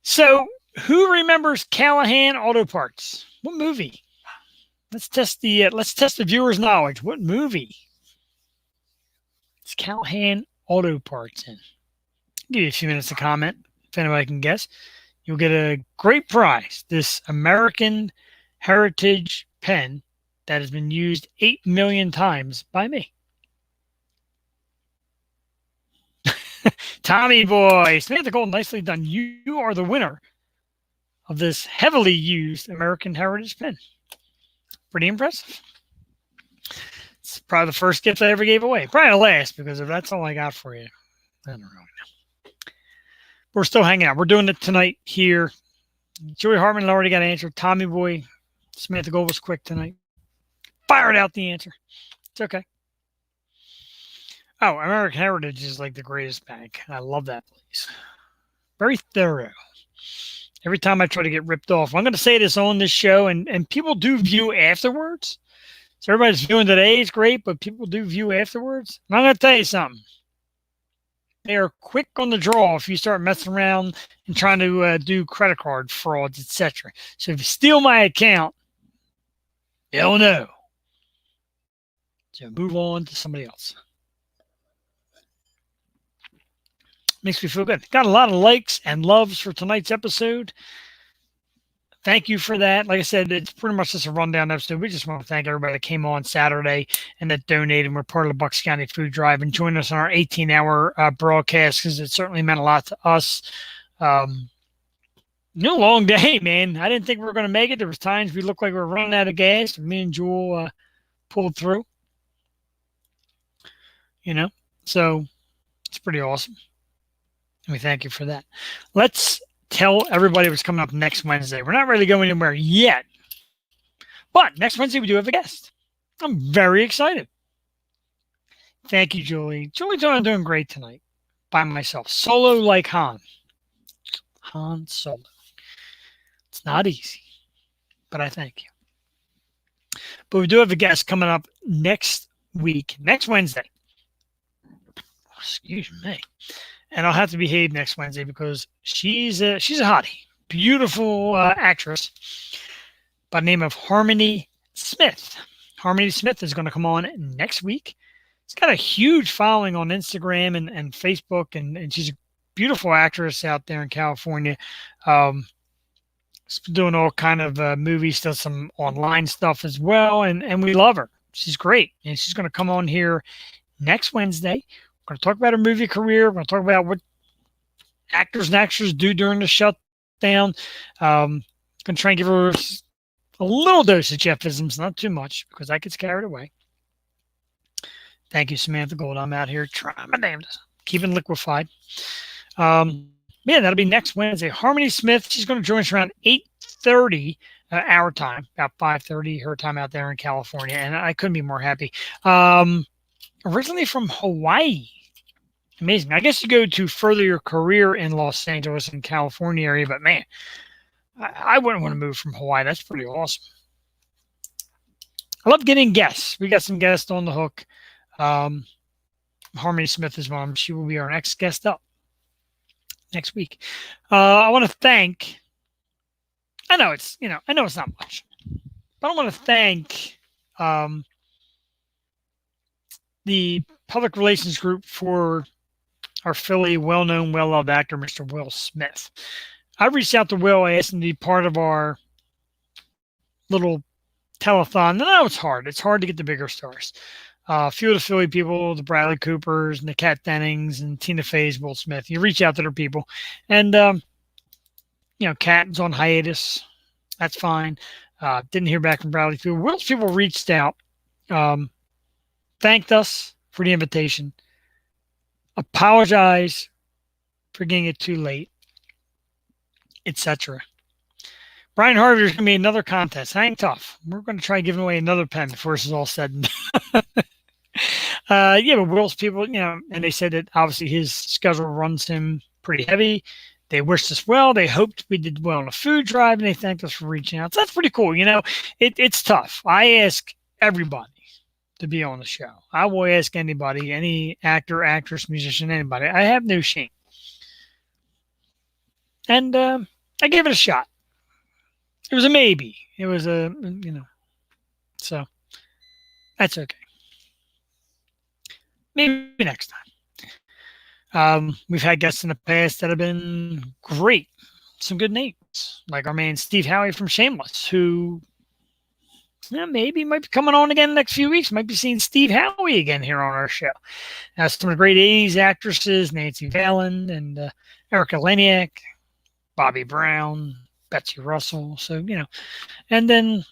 So, who remembers Callahan Auto Parts? What movie? Let's test the viewers' knowledge. What movie? It's Callahan Auto Parts in. I'll give you a few minutes to comment. If anybody can guess, you'll get a great prize. This American Heritage pen that has been used 8 million times by me. Tommy boy, Samantha Gold, nicely done. You are the winner of this heavily used American Heritage pen. Pretty impressive. It's probably the first gift I ever gave away. Probably the last, because if that's all I got for you, I don't really know. We're still hanging out. We're doing it tonight here. Joey Hartman already got an answer. Tommy boy, Samantha Gold was quick tonight. Fired out the answer. It's okay. Oh, American Heritage is like the greatest bank. I love that place. Very thorough. Every time I try to get ripped off, I'm going to say this on this show, and people do view afterwards. So everybody's viewing today is great, but people do view afterwards. And I'm going to tell you something. They are quick on the draw if you start messing around and trying to do credit card frauds, etc. So if you steal my account, they'll know. So move on to somebody else. Makes me feel good. Got a lot of likes and loves for tonight's episode. Thank you for that. Like I said, it's pretty much just a rundown episode. We just want to thank everybody that came on Saturday and that donated. We're part of the Bucks County Food Drive and joined us on our 18-hour broadcast because it certainly meant a lot to us. Long day, man. I didn't think we were going to make it. There was times we looked like we were running out of gas. Me and Jewel pulled through. So it's pretty awesome. And we thank you for that. Let's tell everybody what's coming up next Wednesday. We're not really going anywhere yet. But next Wednesday, we do have a guest. I'm very excited. Thank you, Julie. Julie's doing great tonight by myself. Solo like Han. Han Solo. It's not easy, but I thank you. But we do have a guest coming up next week, next Wednesday. Excuse me. And I'll have to behave next Wednesday because she's a hottie. Beautiful actress by the name of Harmony Smith. Harmony Smith is going to come on next week. She's got a huge following on Instagram and Facebook, and she's a beautiful actress out there in California. She's doing all kind of movies, does some online stuff as well, and we love her. She's great, and she's going to come on here next Wednesday. We're going to talk about her movie career. We're going to talk about what actors and actresses do during the shutdown. Going to try and give her a little dose of Jeffisms, not too much, because I get carried away. Thank you, Samantha Gold. I'm out here trying my damnedest, keeping liquefied. That'll be next Wednesday. Harmony Smith, she's going to join us around 8:30 our time, about 5:30 her time out there in California, and I couldn't be more happy. Originally from Hawaii. Amazing. I guess you go to further your career in Los Angeles and California area, but man, I wouldn't want to move from Hawaii. That's pretty awesome. I love getting guests. We got some guests on the hook. Harmony Smith is one of them. She will be our next guest up next week. I want to thank, I know it's not much, but I want to thank the public relations group for our Philly well-known, well-loved actor, Mr. Will Smith. I reached out to Will. I asked him to be part of our little telethon. And I know it's hard. It's hard to get the bigger stars. A few of the Philly people, the Bradley Coopers and the Kat Dennings and Tina Fey's, Will Smith. You reach out to their people. And Catton's on hiatus. That's fine. Didn't hear back from Bradley Field. Will's people reached out, thanked us for the invitation, apologized for getting it too late, etc. Brian Harvey, there's going to be another contest. Hang tough. We're going to try giving away another pen before this is all said and done. But Will's people, and they said that obviously his schedule runs him pretty heavy. They wished us well. They hoped we did well on a food drive, and they thanked us for reaching out. So that's pretty cool. It's tough. I ask everybody to be on the show. I will ask anybody, any actor, actress, musician, anybody. I have no shame. And I gave it a shot. It was a maybe. It was so that's okay. Maybe next time. We've had guests in the past that have been great. Some good names, like our man Steve Howie from Shameless, who maybe might be coming on again in the next few weeks. Might be seeing Steve Howie again here on our show. Some great 80s actresses, Nancy Valen and Erica Leniak, Bobby Brown, Betsy Russell. So, and then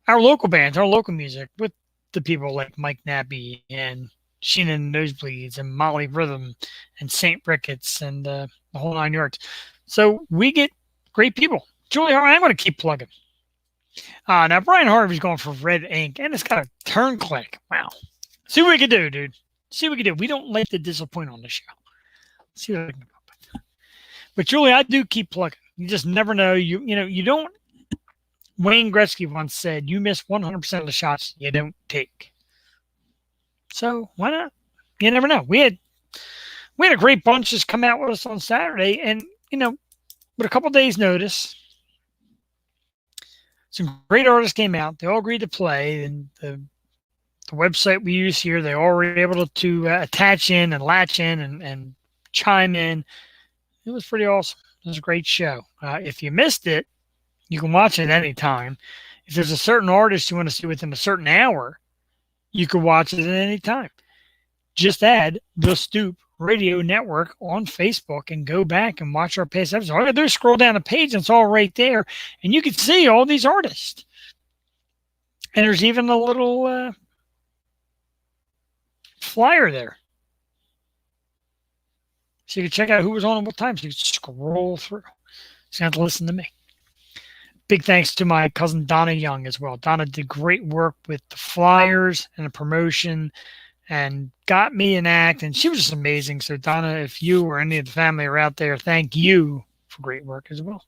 our local bands, our local music with the people like Mike Nappy and Sheena and Nosebleeds and Molly Rhythm and St. Ricketts and the whole 9 yards. So we get great people. Julie Harvey, I'm going to keep plugging. Now, Brian Harvey's going for red ink, and it's got a turn click. Wow. See what we can do, dude. See what we can do. We don't like to disappoint on the show. See what I can come up with. But, Julie, I do keep plugging. You just never know. You don't. Wayne Gretzky once said, you miss 100% of the shots you don't take. So why not? You never know. We had a great bunch just come out with us on Saturday, and with a couple days' notice, some great artists came out. They all agreed to play, and the website we use here, they all were able to attach in and latch in and chime in. It was pretty awesome. It was a great show. If you missed it, you can watch it anytime. If there's a certain artist you want to see within a certain hour, you can watch it at any time. Just add The Stoop Radio Network on Facebook and go back and watch our past episodes. All you got to do is scroll down the page and it's all right there. And you can see all these artists. And there's even a little flyer there. So you can check out who was on at what time. So you can scroll through. So you have to listen to me. Big thanks to my cousin Donna Young as well. Donna did great work with the flyers and the promotion and got me an act, and she was just amazing. So, Donna, if you or any of the family are out there, thank you for great work as well.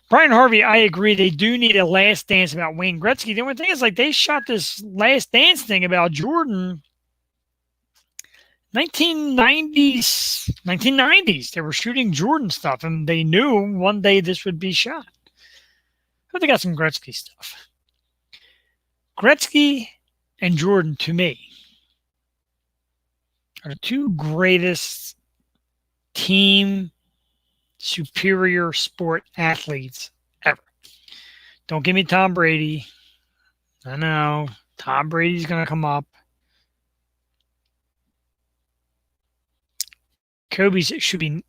Brian Harvey, I agree. They do need a Last Dance about Wayne Gretzky. The only thing is, they shot this Last Dance thing about Jordan 1990s. They were shooting Jordan stuff, and they knew one day this would be shot. But they got some Gretzky stuff. Gretzky and Jordan, to me, are the two greatest team superior sport athletes ever. Don't give me Tom Brady. I know. Tom Brady's going to come up. Kobe's should be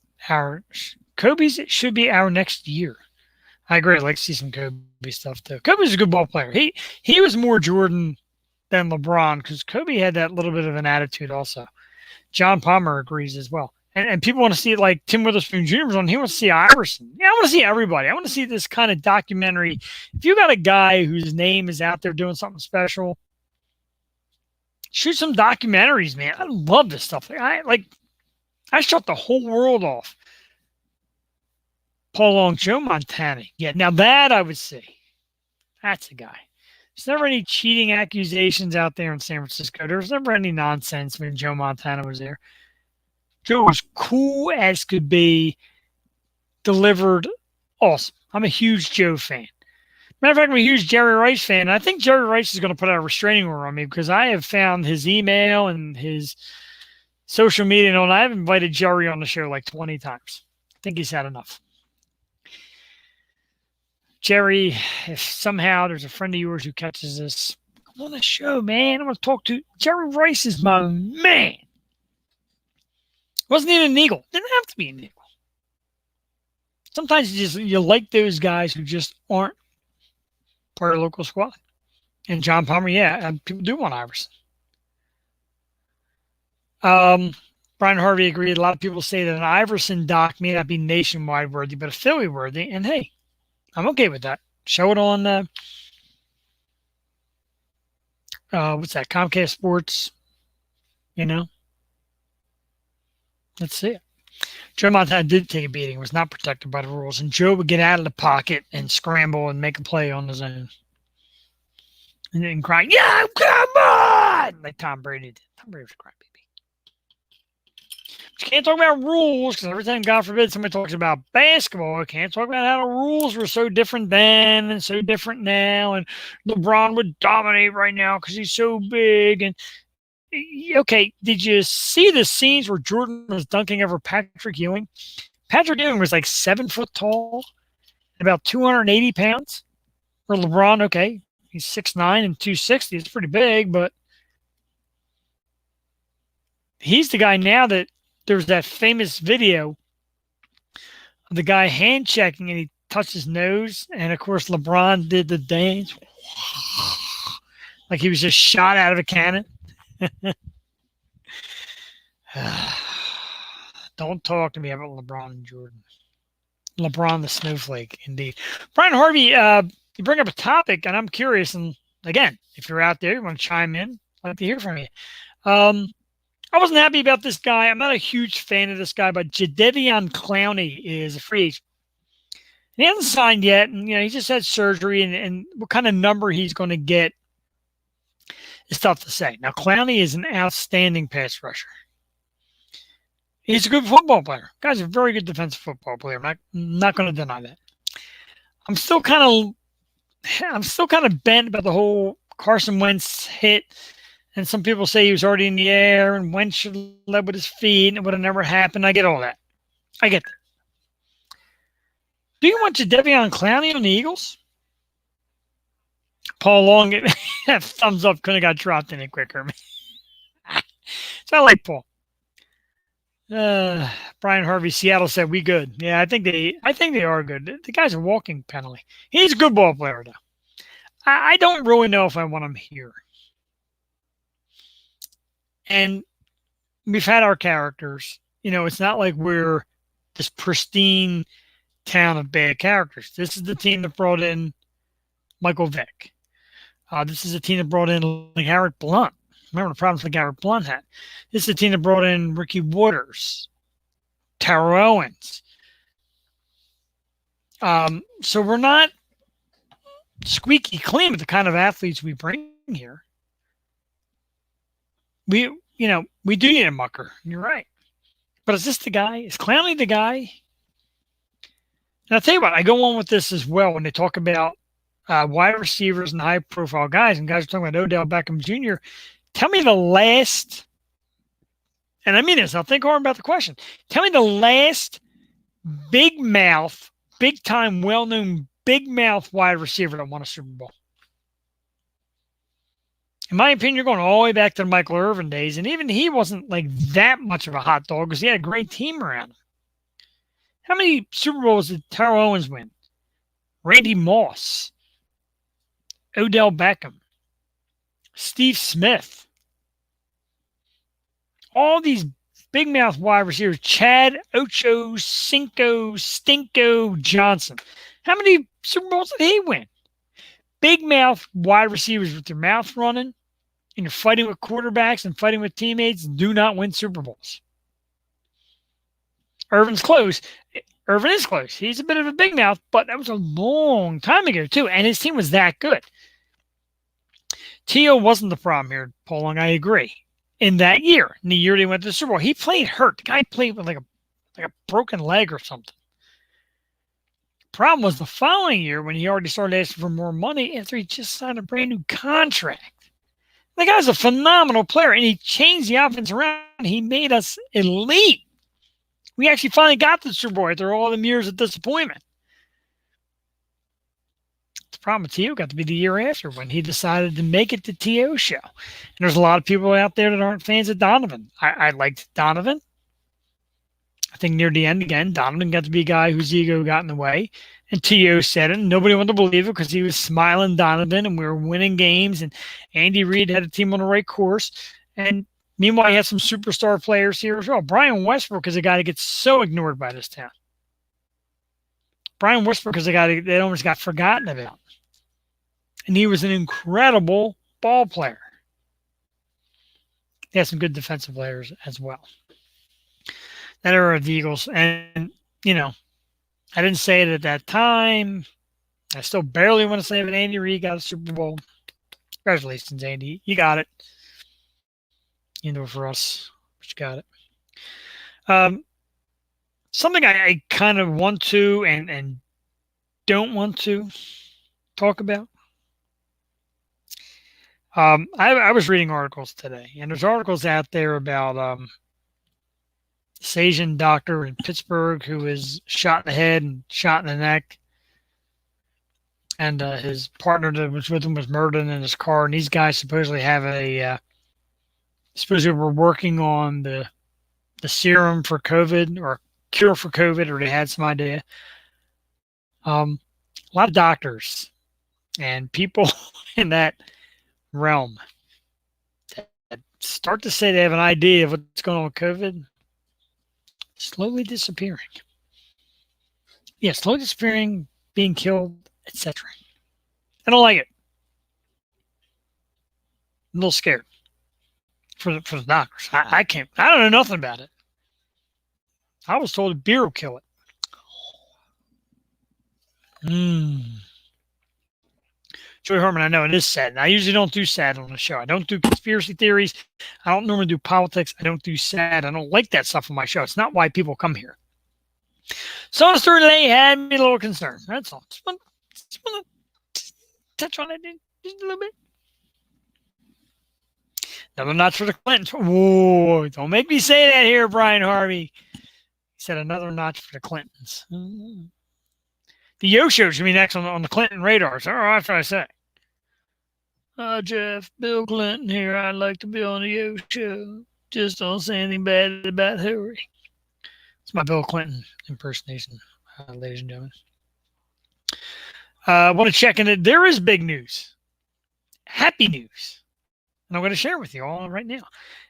our next year. I agree. I'd like to see some Kobe stuff too. Kobe's a good ball player. He was more Jordan than LeBron because Kobe had that little bit of an attitude also. John Palmer agrees as well. And people want to see it like Tim Witherspoon Jr. was on. He wants to see Iverson. Yeah, I want to see everybody. I want to see this kind of documentary. If you got a guy whose name is out there doing something special, shoot some documentaries, man. I love this stuff. I shut the whole world off. Paul Long, Joe Montana. Yeah, now that I would say, that's a guy. There's never any cheating accusations out there in San Francisco. There was never any nonsense when Joe Montana was there. Joe was cool as could be, delivered awesome. I'm a huge Joe fan. Matter of fact, I'm a huge Jerry Rice fan. And I think Jerry Rice is going to put out a restraining order on me because I have found his email and his social media. And I've invited Jerry on the show like 20 times. I think he's had enough. Jerry, if somehow there's a friend of yours who catches this, come on the show, man. I want to talk to Jerry Rice is my man. Wasn't even an Eagle. Didn't have to be an Eagle. Sometimes you like those guys who just aren't part of the local squad. And John Palmer, yeah, and people do want Iverson. Brian Harvey agreed. A lot of people say that an Iverson doc may not be nationwide worthy, but a Philly worthy. And hey, I'm okay with that. Show it on what's that? Comcast Sports. You know, let's see it. Joe Montana did take a beating. Was not protected by the rules, and Joe would get out of the pocket and scramble and make a play on his own, and then cry, "Yeah, come on!" like Tom Brady did. Tom Brady was a crybaby. You can't talk about rules because every time, God forbid, somebody talks about basketball, I can't talk about how the rules were so different then and so different now, and LeBron would dominate right now because he's so big. And okay, did you see the scenes where Jordan was dunking over Patrick Ewing? Patrick Ewing was like 7 foot tall, about 280 pounds. For LeBron, okay, he's 6'9" and 260. It's pretty big, but he's the guy now that there's that famous video of the guy hand checking and he touched his nose. And of course, LeBron did the dance like he was just shot out of a cannon. Don't talk to me about LeBron and Jordan. LeBron the snowflake, indeed. Brian Harvey, you bring up a topic, and I'm curious. And again, if you're out there, you want to chime in, I'd like to hear from you. I wasn't happy about this guy. I'm not a huge fan of this guy, but Jadeveon Clowney is a free agent. He hasn't signed yet, and he just had surgery, and what kind of number he's going to get is tough to say. Now, Clowney is an outstanding pass rusher. He's a good football player. Guy's a very good defensive football player. I'm not going to deny that. I'm still kind of bent about the whole Carson Wentz hit. And some people say he was already in the air and Wentz should have led with his feet and it would have never happened. I get all that. I get that. Do you want Jadeveon Clowney on the Eagles? Paul Long, thumbs up, couldn't have got dropped any quicker. So I like Paul. Brian Harvey, Seattle said we good. Yeah, I think they are good. The guy's a walking penalty. He's a good ball player though. I don't really know if I want him here. And we've had our characters. It's not like we're this pristine town of bad characters. This is the team that brought in Michael Vick. This is a team that brought in LeGarrette Blount. Remember the problems LeGarrette Blount had. This is a team that brought in Ricky Waters, Terrell Owens. So we're not squeaky clean with the kind of athletes we bring here. We do need a mucker. You're right. But is this the guy? Is Clowney the guy? And I'll tell you what, I go on with this as well when they talk about wide receivers and high-profile guys, and guys are talking about Odell Beckham Jr. Tell me the last, and I mean this, I'll think hard about the question. Tell me the last big mouth, big-time, well-known big mouth wide receiver that won a Super Bowl. In my opinion, you're going all the way back to the Michael Irvin days, and even he wasn't like that much of a hot dog because he had a great team around him. How many Super Bowls did Terrell Owens win? Randy Moss, Odell Beckham, Steve Smith. All these big mouth wide receivers, Chad Ocho Cinco Stinko Johnson. How many Super Bowls did he win? Big mouth wide receivers with their mouth running, and you're fighting with quarterbacks and fighting with teammates, do not win Super Bowls. Irvin's close. Irvin is close. He's a bit of a big mouth, but that was a long time ago, too, and his team was that good. T.O. wasn't the problem here, Paul Long. I agree. In that year, in the year they went to the Super Bowl, he played hurt. The guy played with like a broken leg or something. Problem was the following year when he already started asking for more money after he just signed a brand new contract. The guy's a phenomenal player, and he changed the offense around. He made us elite. We actually finally got to the Super Bowl after all them years of disappointment. The problem with T.O. got to be the year after when he decided to make it the T.O. show. And there's a lot of people out there that aren't fans of Donovan. I liked Donovan. I think near the end again, Donovan got to be a guy whose ego got in the way. And T.O. said it, and nobody wanted to believe it because he was smiling Donovan, and we were winning games, and Andy Reid had a team on the right course. And meanwhile, he had some superstar players here as well. Brian Westbrook is a guy that gets so ignored by this town. Brian Westbrook is a guy that almost got forgotten about. And he was an incredible ball player. He had some good defensive players as well. That era of the Eagles. And, you know, I didn't say it at that time. I still barely want to say it, but Andy Reid got a Super Bowl. Congratulations, Andy. You got it. You know, for us, but you got it. Something I kind of want to and don't want to talk about. I was reading articles today, and there's articles out there about this Asian doctor in Pittsburgh who was shot in the head and shot in the neck, and his partner that was with him was murdered in his car. And these guys supposedly have supposedly were working on the serum for COVID or cure for COVID, or they had some idea. A lot of doctors and people in that realm that start to say they have an idea of what's going on with COVID, slowly disappearing. Yeah, slowly disappearing, being killed, etc. I don't like it. I'm a little scared for the doctors. I can't. I don't know nothing about it. I was told beer will kill it. Joey Harmon, I know it is sad. And I usually don't do sad on the show. I don't do conspiracy theories. I don't normally do politics. I don't do sad. I don't like that stuff on my show. It's not why people come here. So the story today had me a little concerned. That's all. Just want to touch on it just a little bit. Another notch for the Clintons. Whoa, don't make me say that here, Brian Harvey. He said another notch for the Clintons. The Yo Show's going to be next on the Clinton radar. So that's what I say. Jeff, Bill Clinton here. I'd like to be on the Yo Show. Just don't say anything bad about Hillary. It's my Bill Clinton impersonation, ladies and gentlemen. I want to check in it. There is big news. Happy news. And I'm going to share with you all right now.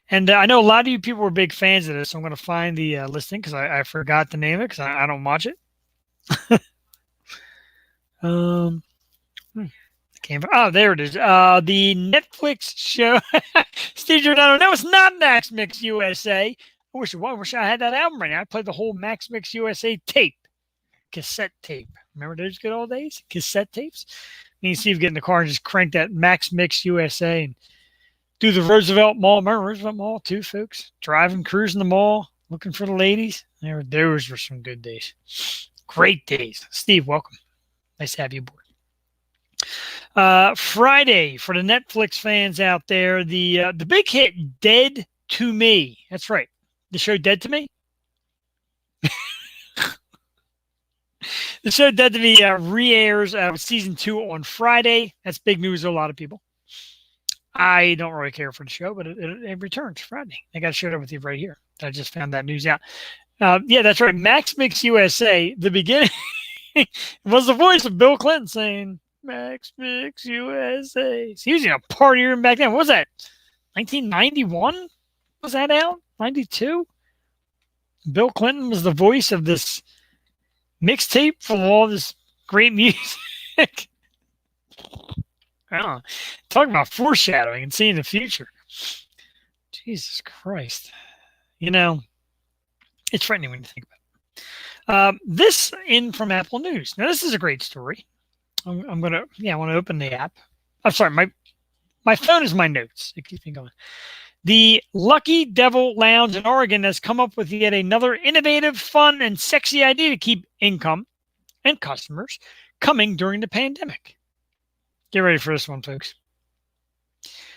And I know a lot of you people were big fans of this, so I'm going to find the listing because I forgot the name of it because I don't watch it. There it is. The Netflix show Steve Giordano. No, it's not Max Mix USA. I wish I had that album right now. I played the whole Max Mix USA cassette tape. Remember those good old days? Cassette tapes? Me and Steve get in the car and just crank that Max Mix USA and do the Roosevelt Mall. Remember Roosevelt Mall too, folks? Driving, cruising the mall, looking for the ladies. Those were some good days. Great days. Steve, welcome. Nice to have you aboard. Friday, for the Netflix fans out there, the big hit Dead to Me. That's right. The show Dead to Me. The show Dead to Me re-airs season 2 on Friday. That's big news to a lot of people. I don't really care for the show, but it returns Friday. I got to share it with you right here. I just found that news out. Yeah, that's right. Max Mix USA, the beginning was the voice of Bill Clinton saying, Max Mix USA. So he was in a party room back then. What was that? 1991? Was that out? 92? Bill Clinton was the voice of this mixtape full of all this great music. Oh, talking about foreshadowing and seeing the future. Jesus Christ. You know, it's frightening when you think about it. This in from Apple News. Now, this is a great story. I want to open the app. I'm sorry, my phone is my notes. It keeps me going. The Lucky Devil Lounge in Oregon has come up with yet another innovative, fun, and sexy idea to keep income and customers coming during the pandemic. Get ready for this one, folks.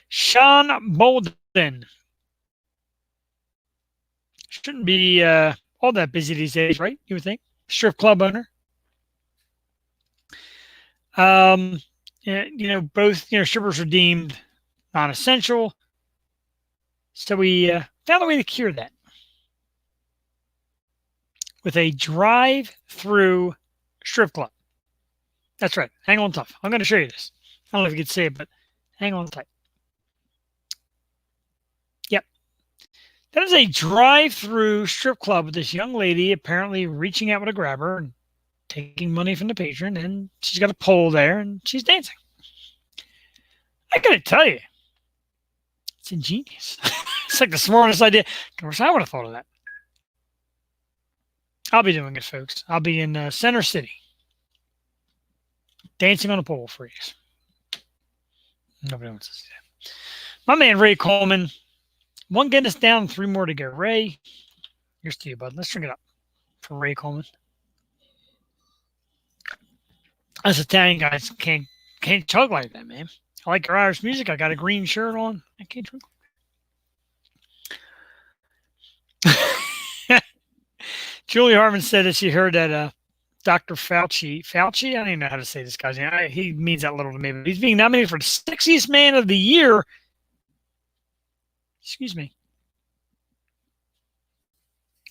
Sean Bolden. Shouldn't be all that busy these days, right? You would think. Strip club owner. Both strippers are deemed non-essential. So we found a way to cure that. with a drive-through strip club. That's right. Hang on tough. I'm going to show you this. I don't know if you can see it, but hang on tight. Yep. That is a drive-through strip club with this young lady apparently reaching out with a grabber and taking money from the patron, and she's got a pole there, and she's dancing. I got to tell you, it's ingenious. It's like the smartest idea. Of course, I would have thought of that. I'll be doing it, folks. I'll be in Center City, dancing on a pole for you. Nobody wants to see that. My man, Ray Coleman. 1 Guinness down, 3 more to go. Ray, here's to you, bud. Let's drink it up for Ray Coleman. Us Italian guys can't chug like that, man. I like your Irish music. I got a green shirt on. I can't drink. Julie Hartman said that she heard that Dr. Fauci, I don't even know how to say this guy's name. He means that little to me, but he's being nominated for the Sexiest Man of the Year. Excuse me.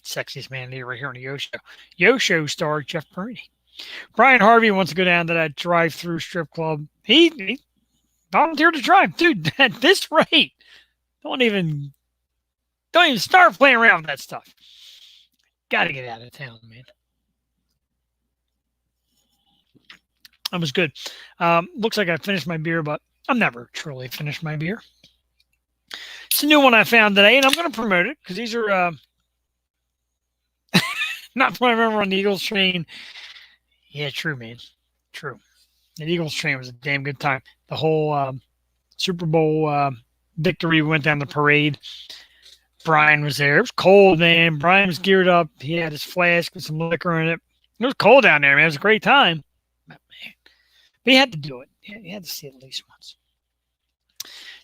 Sexiest Man of the Year right here on the Yo Show. Yo Show star Jeff Perini. Brian Harvey wants to go down to that drive-through strip club. He volunteered to drive. Dude, at this rate, don't even start playing around with that stuff. Got to get out of town, man. That was good. Looks like I finished my beer, but I'm never truly finished my beer. It's a new one I found today, and I'm going to promote it because these are not from I remember on the Eagles train. Yeah, true, man. True. The Eagles train was a damn good time. The whole Super Bowl victory went down the parade. Brian was there. It was cold, man. Brian was geared up. He had his flask with some liquor in it. It was cold down there, man. It was a great time. But, man, he had to do it. He had to see it at least once.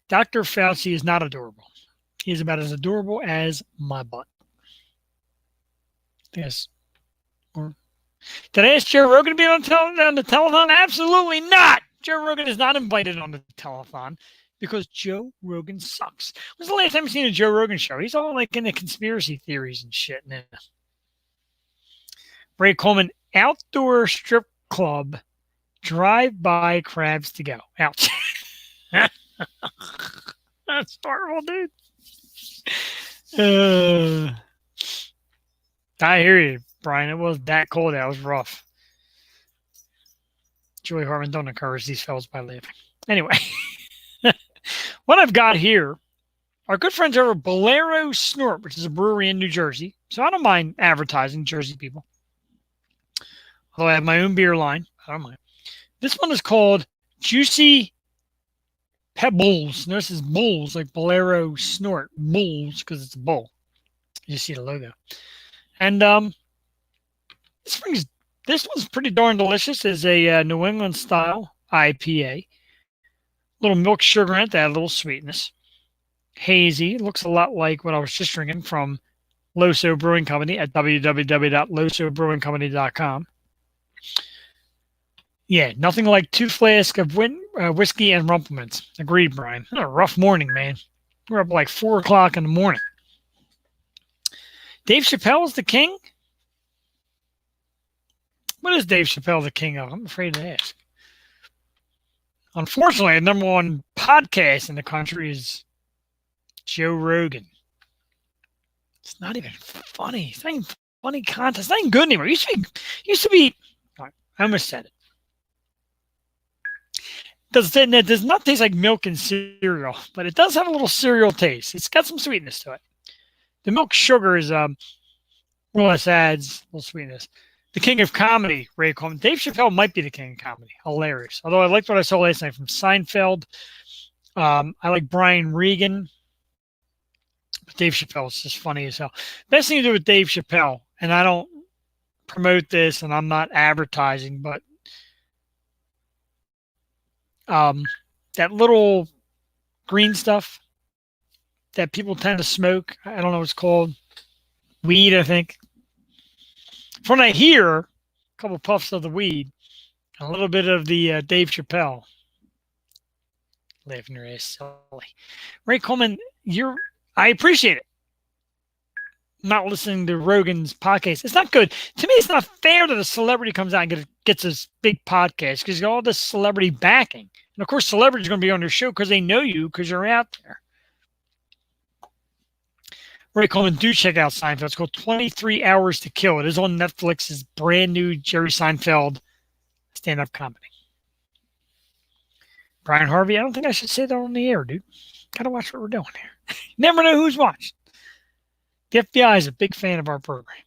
Dr. Fauci is not adorable. He is about as adorable as my butt. Yes. Did I ask Joe Rogan to be on the telethon? Absolutely not. Joe Rogan is not invited on the telethon because Joe Rogan sucks. When's the last time you've seen a Joe Rogan show? He's all like into conspiracy theories and shit. Now. Ray Coleman, outdoor strip club, drive-by crabs to go. Ouch. That's horrible, dude. I hear you, Brian. It was that cold. That was rough. Julie Hartman, don't encourage these fellas by laughing. Anyway, what I've got here, our good friends over at Bolero Snort, which is a brewery in New Jersey. So I don't mind advertising Jersey people. Although I have my own beer line. I don't mind. This one is called Juicy Pebbles. Notice it's bulls, like Bolero Snort. Bulls, because it's a bull. You see the logo. And this one's pretty darn delicious. It's a New England style IPA. Little milk sugar in it to add a little sweetness. Hazy. Looks a lot like what I was just drinking from Loso Brewing Company at www.losobrewingcompany.com. Yeah, nothing like 2 flasks of whiskey and Rumplemans. Agreed, Brian. It's a rough morning, man. We're up like 4 o'clock in the morning. Dave Chappelle is the king? What is Dave Chappelle the king of? I'm afraid to ask. Unfortunately, the number 1 podcast in the country is Joe Rogan. It's not even funny. It's not even funny content. It's not even good anymore. It used to be. I almost said it. It does not taste like milk and cereal, but it does have a little cereal taste. It's got some sweetness to it. The milk sugar is more or less adds a little sweetness. The king of comedy, Ray Coleman. Dave Chappelle might be the king of comedy. Hilarious. Although I liked what I saw last night from Seinfeld. I like Brian Regan. But Dave Chappelle is just funny as hell. Best thing to do with Dave Chappelle, and I don't promote this and I'm not advertising, but that little green stuff that people tend to smoke. I don't know what it's called. Weed, I think. From what I hear, a couple puffs of the weed, a little bit of the Dave Chappelle. Laughing your ass silly. Ray Coleman, I appreciate it. not listening to Rogan's podcast. It's not good. To me, it's not fair that a celebrity comes out and gets this big podcast because you got all this celebrity backing. And of course, celebrities are going to be on their show because they know you because you're out there. Ray Coleman, do check out Seinfeld. It's called 23 Hours to Kill. It is on Netflix's brand new Jerry Seinfeld stand-up comedy. Brian Harvey, I don't think I should say that on the air, dude. Got to watch what we're doing here. Never know who's watching. The FBI is a big fan of our program.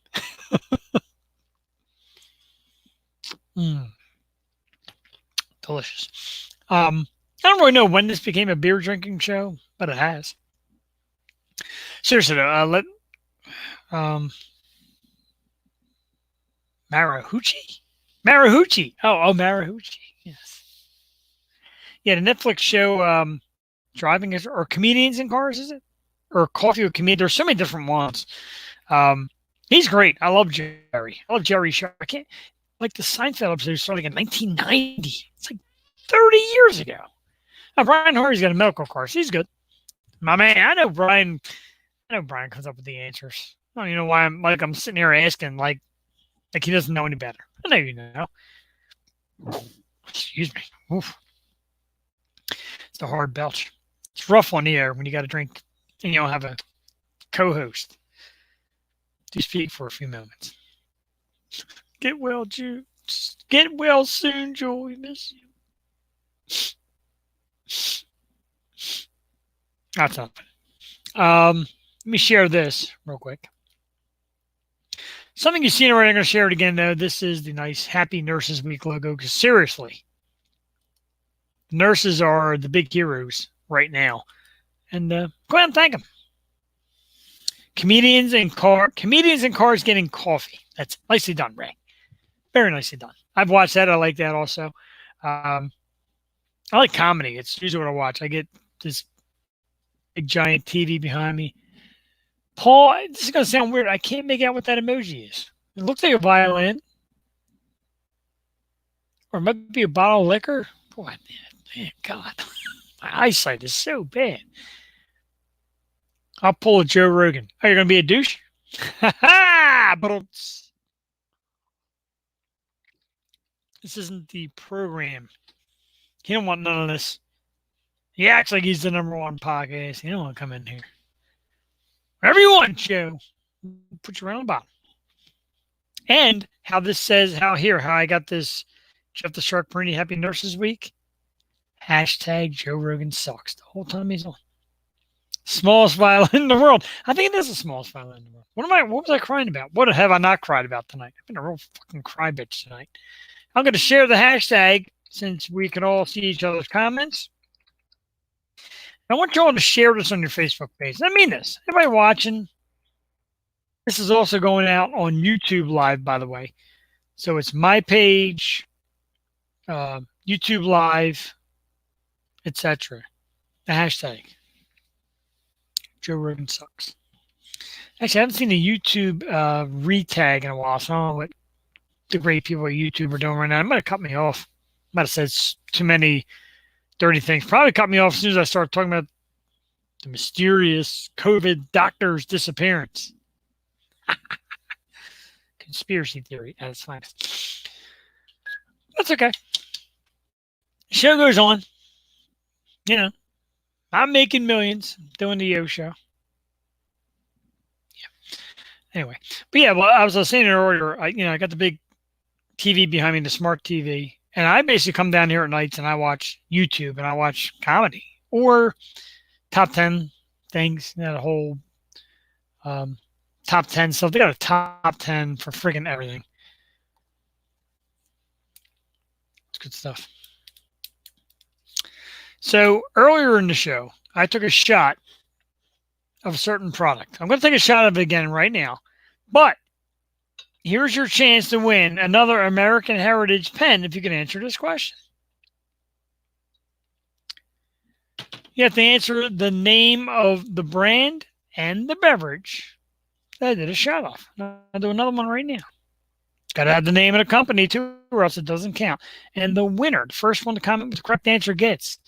Delicious. I don't really know when this became a beer drinking show, but it has. Seriously, though, Marahuchi? Marahuchi. Oh, Marahuchi. Yes. Yeah, the Netflix show, Driving or Comedians in Cars, is it? Or Coffee with Comedians. There's so many different ones. He's great. I love Jerry. I love Jerry Show. I can't, like the Seinfeld episode started in 1990. It's like 30 years ago. Now, Brian Harvey's got a medical course. He's good. My man, I know Brian comes up with the answers. I don't even know why I'm sitting here asking like he doesn't know any better. I know you know. Excuse me. Oof. It's a hard belch. It's rough on the air when you got to drink and you don't have a co-host. Do speak for a few moments. Get well, Jude. Get well soon, Joel. We miss you. That's not funny. Let me share this real quick. Something you've seen already. I'm going to share it again, though. This is the nice Happy Nurses Week logo. Because seriously, nurses are the big heroes right now. And go ahead and thank them. Comedians in cars getting coffee. That's nicely done, Ray. Very nicely done. I've watched that. I like that also. I like comedy. It's usually what I watch. I get this big giant TV behind me. Paul, this is going to sound weird. I can't make out what that emoji is. It looks like a violin. Or it might be a bottle of liquor. Boy, man, God. My eyesight is so bad. I'll pull a Joe Rogan. Oh, you're going to be a douche? Ha ha! But this isn't the program. He don't want none of this. He acts like he's the #1 podcast. He don't want to come in here. Whatever you want, Joe. Put you right on the bottom. And how this says, how I got this Jeff the Shark Perini Happy Nurses Week. Hashtag Joe Rogan sucks. The whole time he's on. Smallest violin in the world. I think it is the smallest violin in the world. What was I crying about? What have I not cried about tonight? I've been a real fucking cry bitch tonight. I'm going to share the hashtag since we can all see each other's comments. I want you all to share this on your Facebook page. I mean this. Everybody watching, this is also going out on YouTube Live, by the way. So it's my page, YouTube Live, etc. The hashtag. Joe Rogan sucks. Actually, I haven't seen a YouTube retag in a while, so I don't know what the great people at YouTube are doing right now. It might have cut me off. Might have said too many dirty things. Probably cut me off as soon as I started talking about the mysterious COVID doctor's disappearance. Conspiracy theory at its finest. That's okay. Show goes on. You know, I'm making millions doing the Yo Show. Yeah. Anyway, but yeah, well, I was saying it earlier. I got the big TV behind me, the smart TV, and I basically come down here at nights and I watch YouTube and I watch comedy or top 10 things. That whole top 10 stuff. They got a top 10 for friggin' everything. It's good stuff. So earlier in the show, I took a shot of a certain product. I'm going to take a shot of it again right now. But here's your chance to win another American Heritage pen if you can answer this question. You have to answer the name of the brand and the beverage that I did a shot off. I'll do another one right now. Got to have the name of the company too, or else it doesn't count. And the winner, the first one to comment with the correct answer gets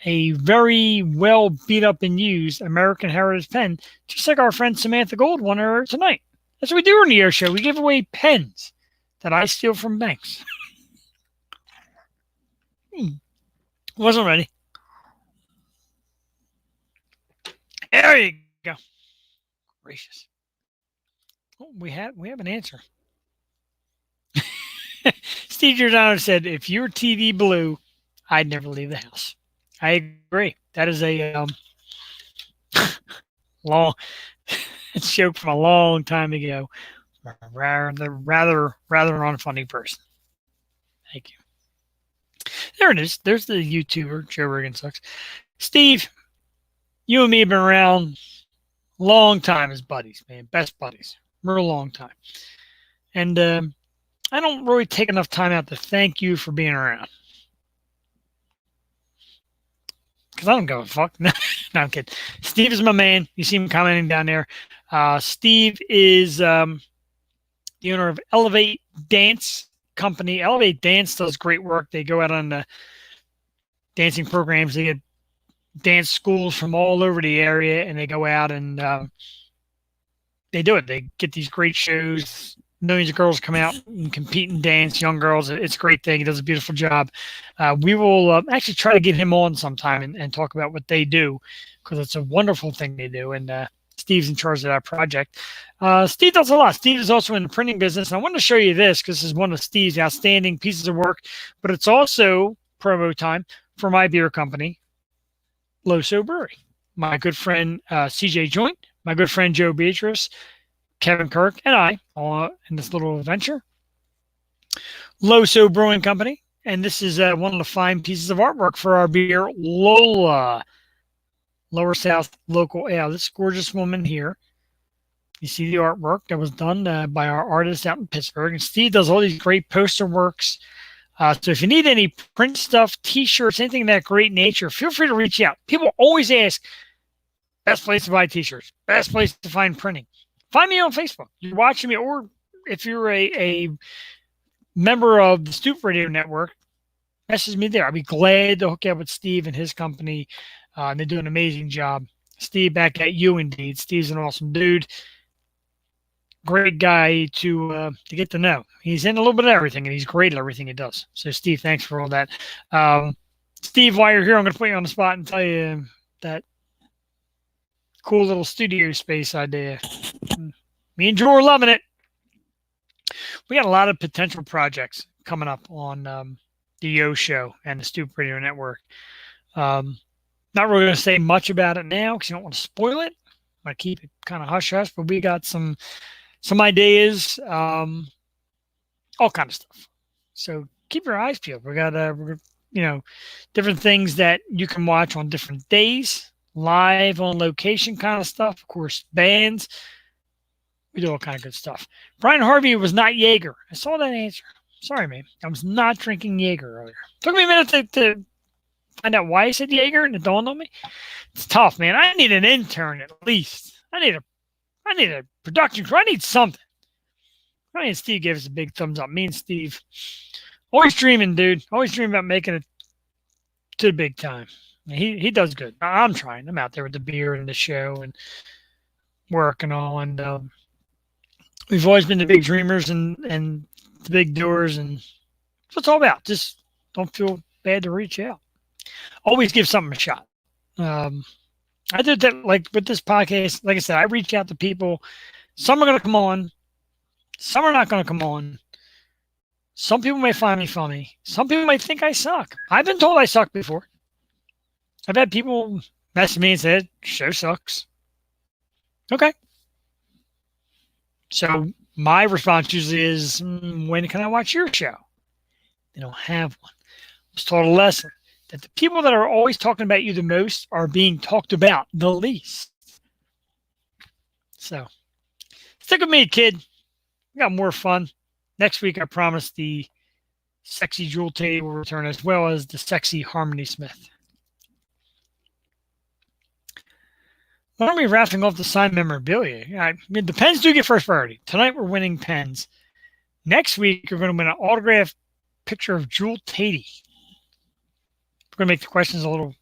a very well beat up and used American Heritage pen, just like our friend Samantha Gold won her tonight. That's what we do on the air show. We give away pens that I steal from banks. Wasn't ready. There you go. Gracious. Oh, we have an answer. Steve Giordano said, "If your TV blew, I'd never leave the house." I agree. That is a long joke from a long time ago. Rather unfunny person. Thank you. There it is. There's the YouTuber, Joe Rogan Sucks. Steve, you and me have been around a long time as buddies, man. Best buddies. Real long time. And I don't really take enough time out to thank you for being around. Because I don't give a fuck. No, I'm kidding. Steve is my man. You see him commenting down there. Steve is the owner of Elevate Dance Company. Elevate Dance does great work. They go out on the dancing programs. They get dance schools from all over the area, and they go out and they do it. They get these great shows. Millions of girls come out and compete and dance, young girls. It's a great thing. He does a beautiful job. We will actually try to get him on sometime and talk about what they do, because it's a wonderful thing they do. And Steve's in charge of that project. Steve does a lot. Steve is also in the printing business. And I wanted to show you this because this is one of Steve's outstanding pieces of work, but it's also promo time for my beer company, Loso Brewery. My good friend CJ Joint, my good friend Joe Beatrice, Kevin Kirk, and I all in this little adventure. Loso Brewing Company. And this is one of the fine pieces of artwork for our beer, Lola. Lower South Local Ale. This gorgeous woman here. You see the artwork that was done by our artist out in Pittsburgh. And Steve does all these great poster works. So if you need any print stuff, T-shirts, anything of that great nature, feel free to reach out. People always ask, best place to buy T-shirts, best place to find printing. Find me on Facebook. You're watching me, or if you're a member of the Stoop Radio Network, message me there. I'll be glad to hook you up with Steve and his company. They do an amazing job. Steve, back at you indeed. Steve's an awesome dude. Great guy to get to know. He's in a little bit of everything, and he's great at everything he does. So, Steve, thanks for all that. Steve, while you're here, I'm going to put you on the spot and tell you that cool little studio space idea. Me and Joe are loving it. We got a lot of potential projects coming up on the Yo Show and the Stoop Radio Network. Not really going to say much about it now because you don't want to spoil it. I'm going to keep it kind of hush-hush, but we got some ideas, all kind of stuff. So keep your eyes peeled. We got different things that you can watch on different days, live on location kind of stuff. Of course, bands. We do all kind of good stuff. Brian Harvey was not Jaeger. I saw that answer. Sorry, man. I was not drinking Jaeger earlier. Took me a minute to find out why I said Jaeger, and it dawned on me. It's tough, man. I need an intern at least. I need a production crew. I need something. Me and Steve gave us a big thumbs up. Me and Steve, always dreaming, dude. Always dreaming about making it to the big time. He does good. I'm trying. I'm out there with the beer and the show and work and all. And we've always been the big dreamers and the big doers. And that's what it's all about. Just don't feel bad to reach out. Always give something a shot. I did that, like with this podcast. Like I said, I reach out to people. Some are going to come on. Some are not going to come on. Some people may find me funny. Some people might think I suck. I've been told I suck before. I've had people message me and said, show sucks. Okay. So my response usually is, when can I watch your show? They don't have one. I was taught a lesson that the people that are always talking about you the most are being talked about the least. So stick with me, kid. We got more fun. Next week, I promise the sexy Jewel Teddy will return, as well as the sexy Harmony Smith. Why don't we wrapping off the signed memorabilia? I mean, the pens do get first priority. Tonight, we're winning pens. Next week, we're going to win an autographed picture of Jewel Teddy. We're going to make the questions a little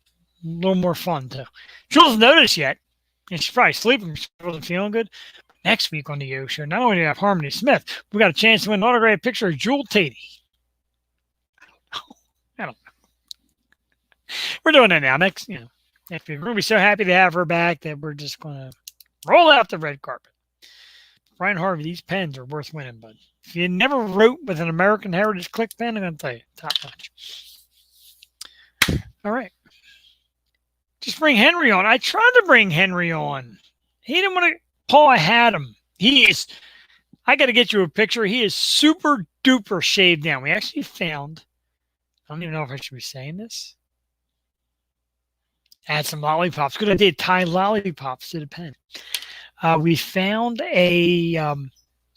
little more fun too. She doesn't notice yet, and she's probably sleeping. She wasn't feeling good. Next week on the Yo Show, not only do we have Harmony Smith, we got a chance to win an autographed picture of Jewel Tatey. I don't know. We're doing it now. Next week, we're going to be so happy to have her back that we're just going to roll out the red carpet. Brian Harvey, these pens are worth winning, bud. If you never wrote with an American Heritage Click pen, I'm going to tell you, top notch. All right. Just bring Henry on. I tried to bring Henry on. He didn't want to. Paul, I had him. I got to get you a picture. He is super duper shaved down. We actually found, I don't even know if I should be saying this. Add some lollipops. Good idea. Tie lollipops to the pen. We found a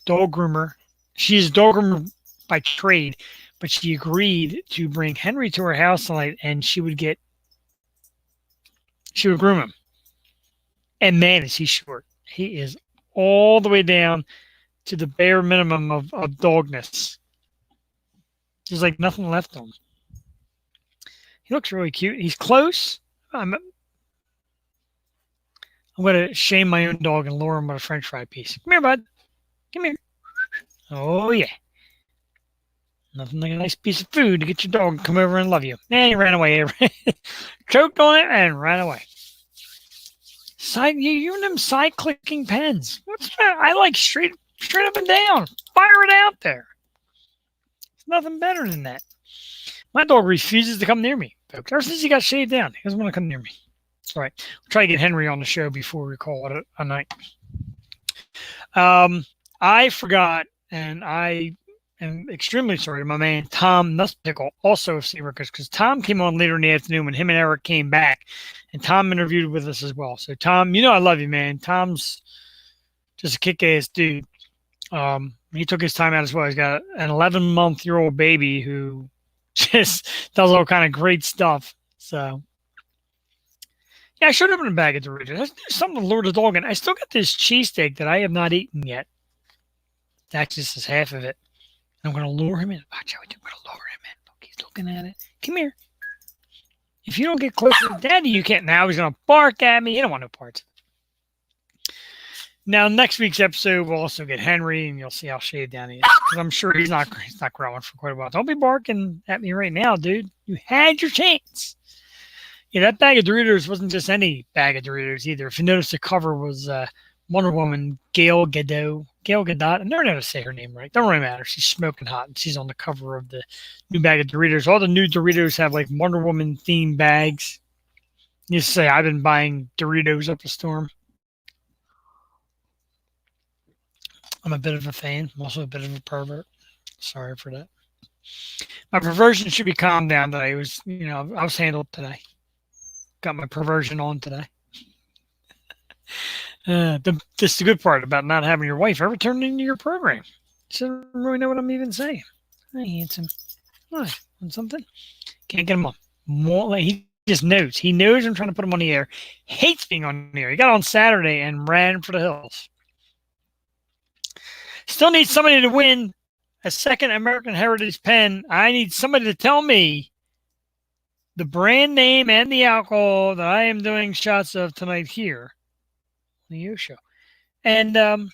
dog groomer. She's a dog groomer by trade, but she agreed to bring Henry to her house tonight, and she would groom him. And man, is he short. He is all the way down to the bare minimum of dogness. There's like nothing left on him. He looks really cute. He's close. I'm going to shame my own dog and lure him with a French fry piece. Come here, bud. Come here. Oh, yeah. Nothing like a nice piece of food to get your dog to come over and love you. And he ran away. Choked on it and ran away. You and them side-clicking pens. What's that? I like straight up and down. Fire it out there. There's nothing better than that. My dog refuses to come near me, folks. Ever since he got shaved down, he doesn't want to come near me. All right. We'll try to get Henry on the show before we call it a night. I forgot, and I am extremely sorry to my man Tom Nuspickle, also of Sea Records, because Tom came on later in the afternoon when him and Eric came back, and Tom interviewed with us as well. So, Tom, I love you, man. Tom's just a kick-ass dude. He took his time out as well. He's got an 11-month-old baby who just does all kind of great stuff. So, yeah, I showed him in a bag of Doritos. There's something to lure the dog in. I still got this cheesesteak that I have not eaten yet. That just is half of it. I'm going to lure him in. Watch out. I'm going to lure him in. Look, he's looking at it. Come here. If you don't get close to Daddy, you can't. Now he's going to bark at me. You don't want no parts. Now, next week's episode, we'll also get Henry, and you'll see how shaved down he is. Because I'm sure he's not growing for quite a while. Don't be barking at me right now, dude. You had your chance. Yeah, that bag of Doritos wasn't just any bag of Doritos either. If you notice, the cover was Wonder Woman Gal Gadot. I never know how to say her name right. Don't really matter. She's smoking hot, and she's on the cover of the new bag of Doritos. All the new Doritos have like Wonder Woman themed bags. You say I've been buying Doritos up a storm. I'm a bit of a fan. I'm also a bit of a pervert. Sorry for that. My perversion should be calmed down today. I was handled today. Got my perversion on today. That's the good part about not having your wife ever turn into your program. She doesn't really know what I'm even saying. Hi, handsome. What? Want something? Can't get him on. He just knows. He knows I'm trying to put him on the air. Hates being on the air. He got on Saturday and ran for the hills. Still need somebody to win a second American Heritage pen. I need somebody to tell me the brand name and the alcohol that I am doing shots of tonight here on the Yo Show. And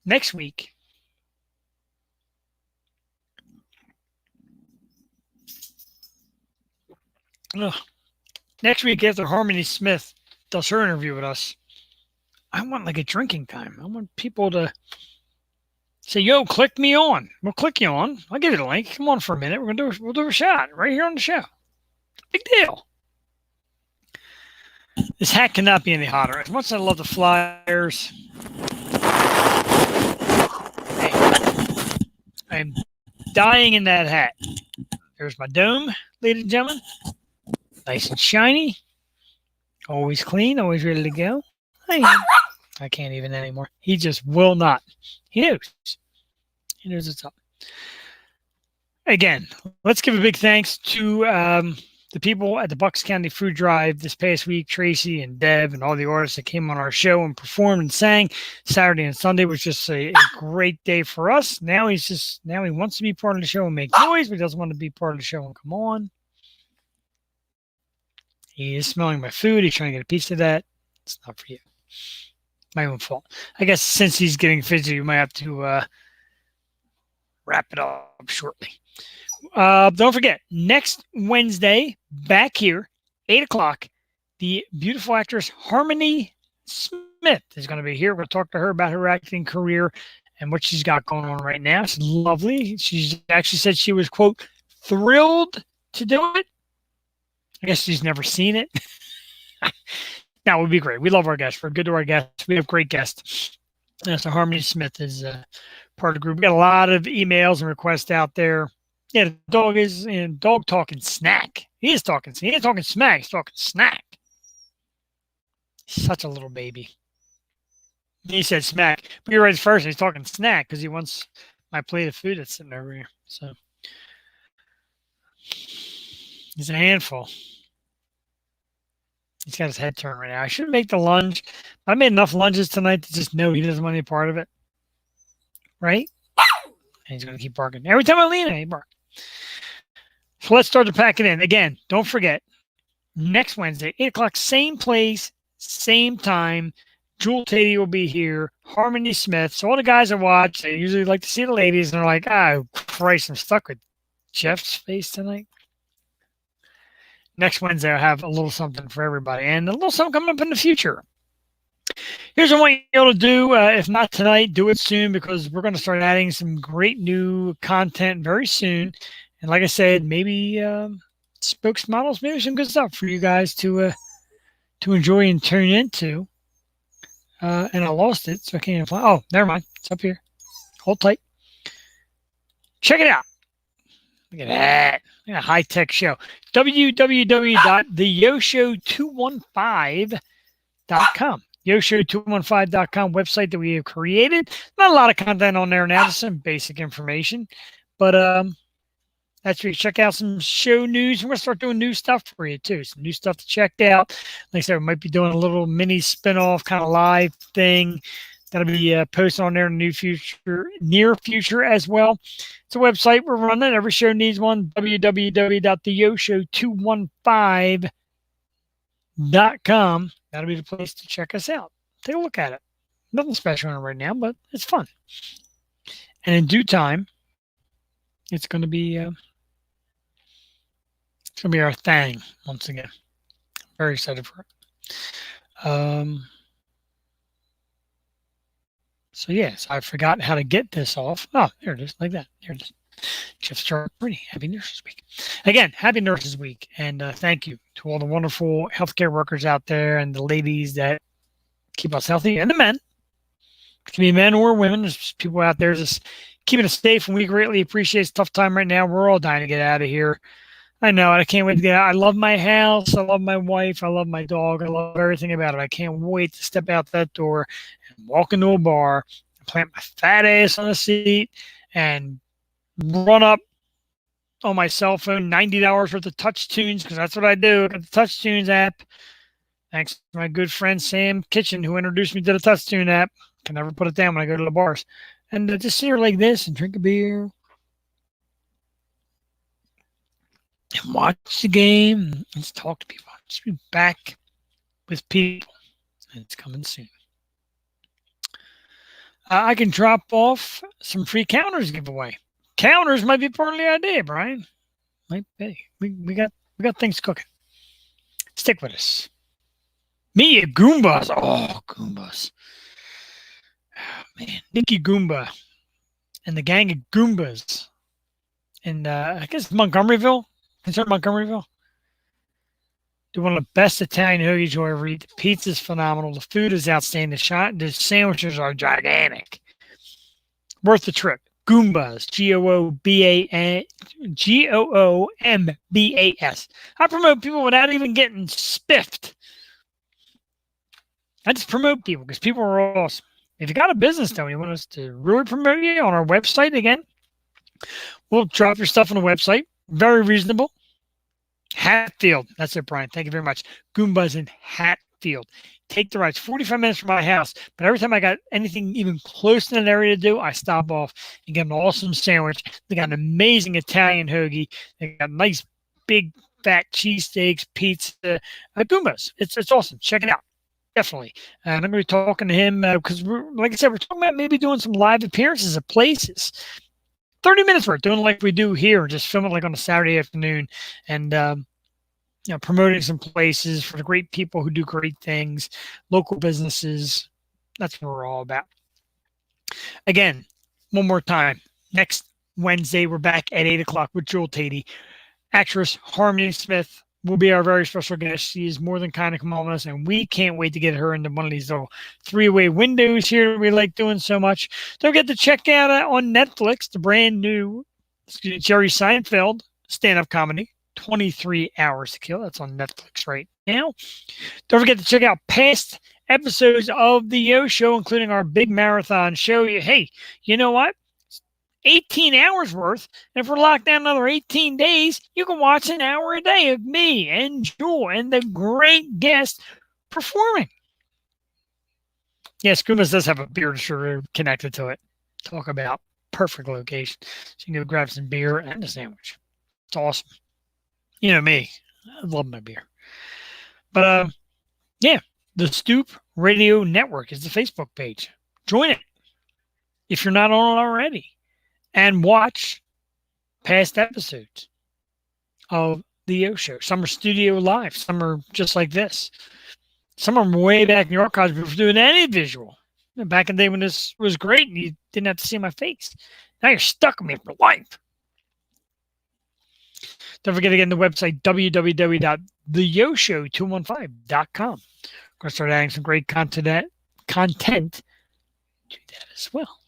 next week, after Harmony Smith does her interview with us, I want like a drinking time. I want people to say, "Yo, click me on." We'll click you on. I'll give you the link. Come on for a minute. We'll do a shot right here on the show. Big deal. This hat cannot be any hotter. As much as I love the Flyers, I'm dying in that hat. There's my dome, ladies and gentlemen. Nice and shiny. Always clean. Always ready to go. I can't even anymore. He just will not. He knows. He knows it's up. Again, let's give a big thanks to the people at the Bucks County Food Drive this past week, Tracy and Deb and all the artists that came on our show and performed and sang. Saturday and Sunday was just a great day for us. Now he wants to be part of the show and make noise, but he doesn't want to be part of the show and come on. He is smelling my food. He's trying to get a piece of that. It's not for you. My own fault. I guess since he's getting fidgety, we might have to wrap it up shortly. Don't forget, next Wednesday, back here, 8 o'clock, the beautiful actress Harmony Smith is going to be here. We're going to talk to her about her acting career and what she's got going on right now. She's lovely. She actually said she was, quote, thrilled to do it. I guess she's never seen it. That would be great. We love our guests. We're good to our guests. We have great guests. So Harmony Smith is part of the group. We got a lot of emails and requests out there. Yeah, the dog is dog talking snack. He ain't talking smack. He's talking snack. Such a little baby. He said smack. But you're right first. He's talking snack because he wants my plate of food that's sitting over here. So he's a handful. He's got his head turned right now. I should make the lunge. I made enough lunges tonight to just know he doesn't want any part of it. Right? And he's going to keep barking. Every time I lean in, he barks. So let's start to pack it in. Again, don't forget, next Wednesday, 8 o'clock, same place, same time. Jewel Tatey will be here. Harmony Smith. So all the guys that watch, they usually like to see the ladies, and they're like, oh, Christ, I'm stuck with Jeff's face tonight. Next Wednesday, I'll have a little something for everybody and a little something coming up in the future. Here's what I want you to do. If not tonight, do it soon because we're going to start adding some great new content very soon. And like I said, maybe spokesmodels, maybe some good stuff for you guys to enjoy and tune into. And I lost it, so I can't even find. Oh, never mind. It's up here. Hold tight. Check it out. Look at that. A high-tech show. www.theyoshow215.com. Yoshow215.com website that we have created. Not a lot of content on there now, just some basic information. But that's where you check out some show news. We're going to start doing new stuff for you, too. Some new stuff to check out. Like I said, we might be doing a little mini spin-off kind of live thing. That'll be posted on there in the near future as well. It's a website we're running. Every show needs one. www.theyoshow215.com. That'll be the place to check us out. Take a look at it. Nothing special on it right now, but it's fun. And in due time, it's going to be our thing once again. Very excited for it. So yes, I forgot how to get this off. Oh, there it is, like that. There it is. Jeff Stark-Brady, Happy Nurses Week. Again, Happy Nurses Week, and thank you to all the wonderful healthcare workers out there and the ladies that keep us healthy, and the men. It can be men or women. There's people out there just keeping us safe, and we greatly appreciate it. It's a tough time right now. We're all dying to get out of here. I know. I can't wait to get out. I love my house. I love my wife. I love my dog. I love everything about it. I can't wait to step out that door and walk into a bar and plant my fat ass on the seat and run up on my cell phone $90 worth of Touch Tunes, because that's what I do. I got the Touch Tunes app. Thanks to my good friend Sam Kitchen, who introduced me to the Touch Tune app. Can never put it down when I go to the bars. And just sit here like this and drink a beer and watch the game and just talk to people. Just be back with people. And it's coming soon. I can drop off some free counters giveaway. Counters might be part of the idea, Brian. Might be. We got things cooking. Stick with us. Me at Goombas. Oh, Goombas. Oh, man. Nicky Goomba and the gang of Goombas in, I guess, Montgomeryville. Consider Montgomeryville. Do one of the best Italian hoagies you'll ever eat. The pizza's phenomenal. The food is outstanding. The sandwiches are gigantic. Worth the trip. Goombas. Goombas. I promote people without even getting spiffed. I just promote people because people are awesome. If you got a business, though, you want us to really promote you on our website again, we'll drop your stuff on the website. Very reasonable. Hatfield. That's it, Brian. Thank you very much. Goombas in Hatfield. Take the ride. It's 45 minutes from my house, but every time I got anything even close to that area to do, I stop off and get an awesome sandwich. They got an amazing Italian hoagie. They got nice, big, fat cheesesteaks, pizza, Goombas. It's awesome. Check it out. Definitely. And I'm going to be talking to him because, like I said, we're talking about maybe doing some live appearances at places. 30 minutes worth, doing like we do here, just film it like on a Saturday afternoon and, promoting some places for the great people who do great things, local businesses. That's what we're all about. Again, one more time. Next Wednesday, we're back at 8 o'clock with Jewel Tatey. Actress Harmony Smith will be our very special guest. She is more than kind of come on with us, and we can't wait to get her into one of these little three-way windows here we like doing so much. Don't forget to check out on Netflix the brand new Jerry Seinfeld stand-up comedy, 23 Hours to Kill. That's on Netflix right now. Don't forget to check out past episodes of The Yo Show, including our big marathon show. Hey, you know what? 18 hours worth. And if we're locked down another 18 days, you can watch an hour a day of me and Jewel and the great guest performing. Yes, Goombas does have a beer distributor connected to it. Talk about perfect location. So you can go grab some beer and a sandwich. It's awesome. You know me. I love my beer. But, the Stoop Radio Network is the Facebook page. Join it if you're not on it already. And watch past episodes of The Yo Show. Some are studio live. Some are just like this. Some are way back in the archives before doing any visual. Back in the day when this was great and you didn't have to see my face. Now you're stuck with me for life. Don't forget to get in the website, www.theyoshow215.com. We're going to start adding some great content to that as well.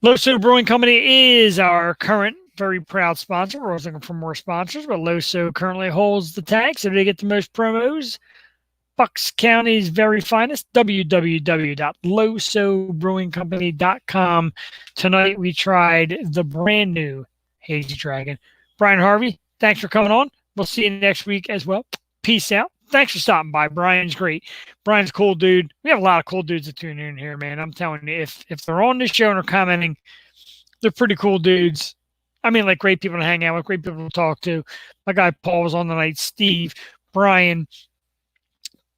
Loso Brewing Company is our current very proud sponsor. We're always looking for more sponsors, but Loso currently holds the tag, so they get the most promos. Bucks County's very finest, www.losobrewingcompany.com. Tonight we tried the brand new Hazy Dragon. Brian Harvey, thanks for coming on. We'll see you next week as well. Peace out. Thanks for stopping by. Brian's great. Brian's a cool dude. We have a lot of cool dudes that tune in here, man. I'm telling you, if they're on this show and are commenting, they're pretty cool dudes. I mean, like great people to hang out with, great people to talk to. My guy Paul was on tonight. Steve, Brian,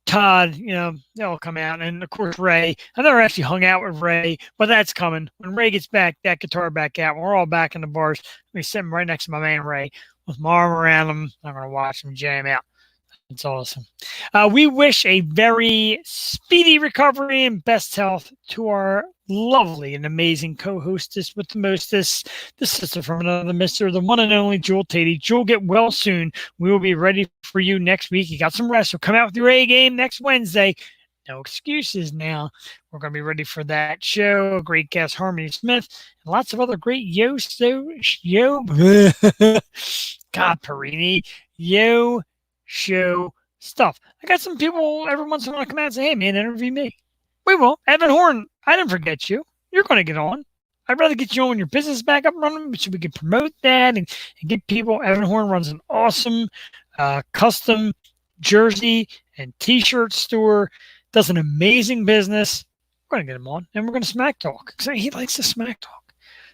Todd, they all come out. And, of course, Ray. I never actually hung out with Ray, but that's coming. When Ray gets back, that guitar back out, we're all back in the bars. We're sitting right next to my man Ray with my arm around him. I'm going to watch him jam out. It's awesome. We wish a very speedy recovery and best health to our lovely and amazing co-hostess with the mostest, the sister from another mister, the one and only Jewel Tatey. Jewel, get well soon. We will be ready for you next week. You got some rest, so come out with your A game next Wednesday. No excuses now. We're going to be ready for that show. A great guest, Harmony Smith, and lots of other great God, Perini, show stuff. I got some people every once in a while come out and say, hey, man, interview me. We will. Evan Horn, I didn't forget you. You're going to get on. I'd rather get you on when your business back up and running so we can promote that and get people. Evan Horn runs an awesome custom jersey and T-shirt store, does an amazing business. We're going to get him on, and we're going to smack talk. He likes to smack talk.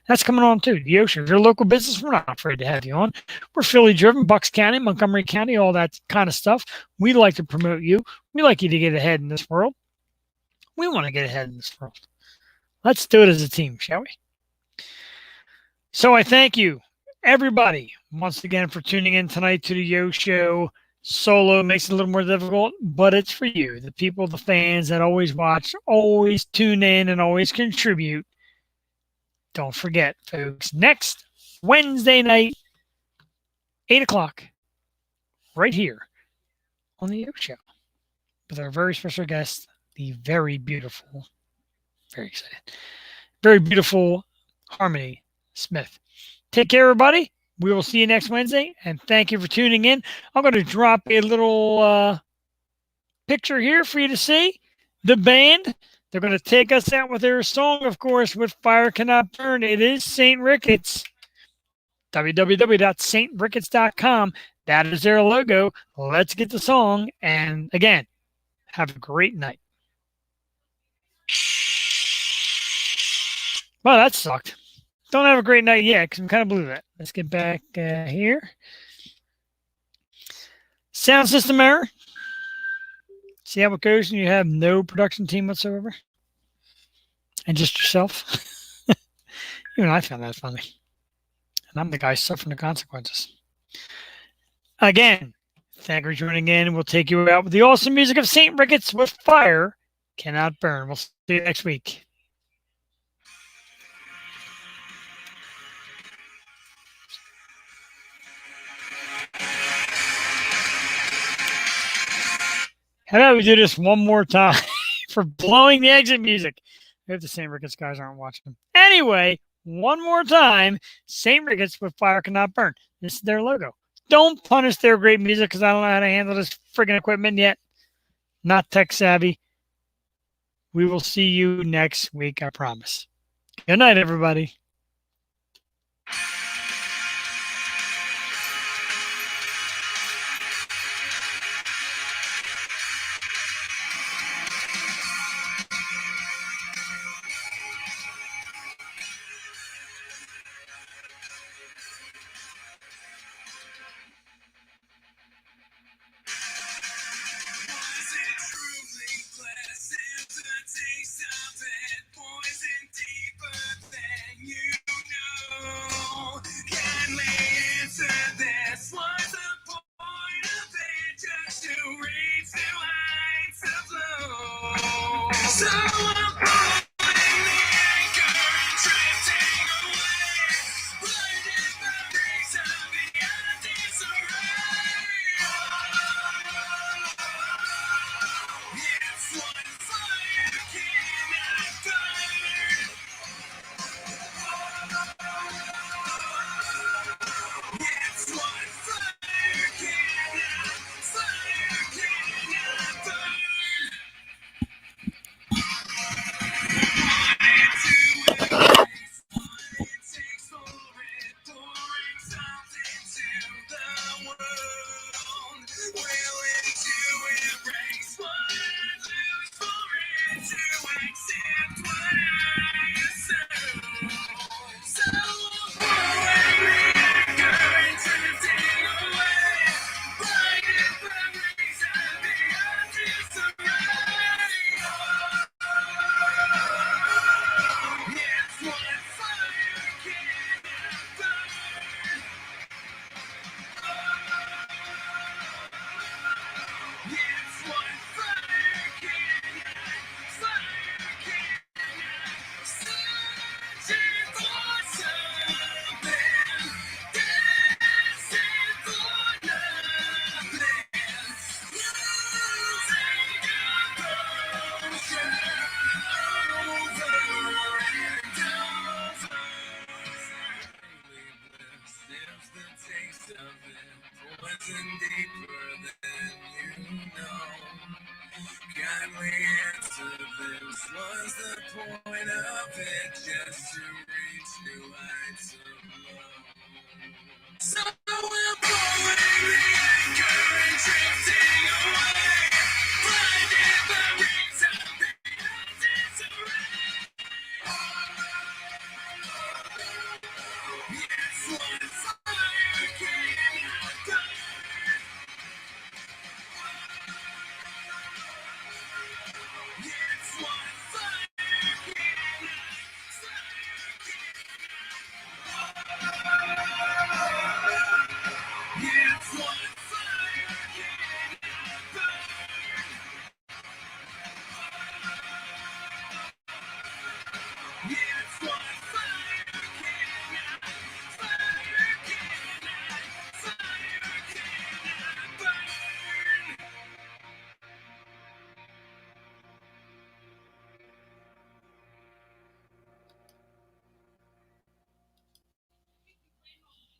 That's coming on, too. The Ocean. If you're a local business, we're not afraid to have you on. We're Philly-driven, Bucks County, Montgomery County, all that kind of stuff. We like to promote you. We like you to get ahead in this world. We want to get ahead in this world. Let's do it as a team, shall we? So I thank you, everybody, once again for tuning in tonight to the Yo Show. Solo makes it a little more difficult, but it's for you, the people, the fans that always watch, always tune in, and always contribute. Don't forget, folks, next Wednesday night, 8 o'clock, right here on the Yo Show with our very special guest, the very beautiful, very excited, very beautiful Harmony Smith. Take care, everybody. We will see you next Wednesday, and thank you for tuning in. I'm going to drop a little picture here for you to see. The band. They're going to take us out with their song, of course, with Fire Cannot Burn. It is St. Ricketts. www.saintricketts.com. That is their logo. Let's get the song. And again, have a great night. Well, that sucked. Don't have a great night yet because I'm kind of blew that. Let's get back here. Sound system error. See how it goes when you have no production team whatsoever? And just yourself? Even I found that funny. And I'm the guy suffering the consequences. Again, thank you for joining in. We'll take you out with the awesome music of St. Ricketts with Fire Cannot Burn. We'll see you next week. How about we do this one more time for blowing the exit music? I hope the St. Ricketts guys aren't watching. Anyway, one more time, St. Ricketts with Fire Cannot Burn. This is their logo. Don't punish their great music because I don't know how to handle this friggin' equipment yet. Not tech savvy. We will see you next week, I promise. Good night, everybody. Was the point of it just to reach new heights of love?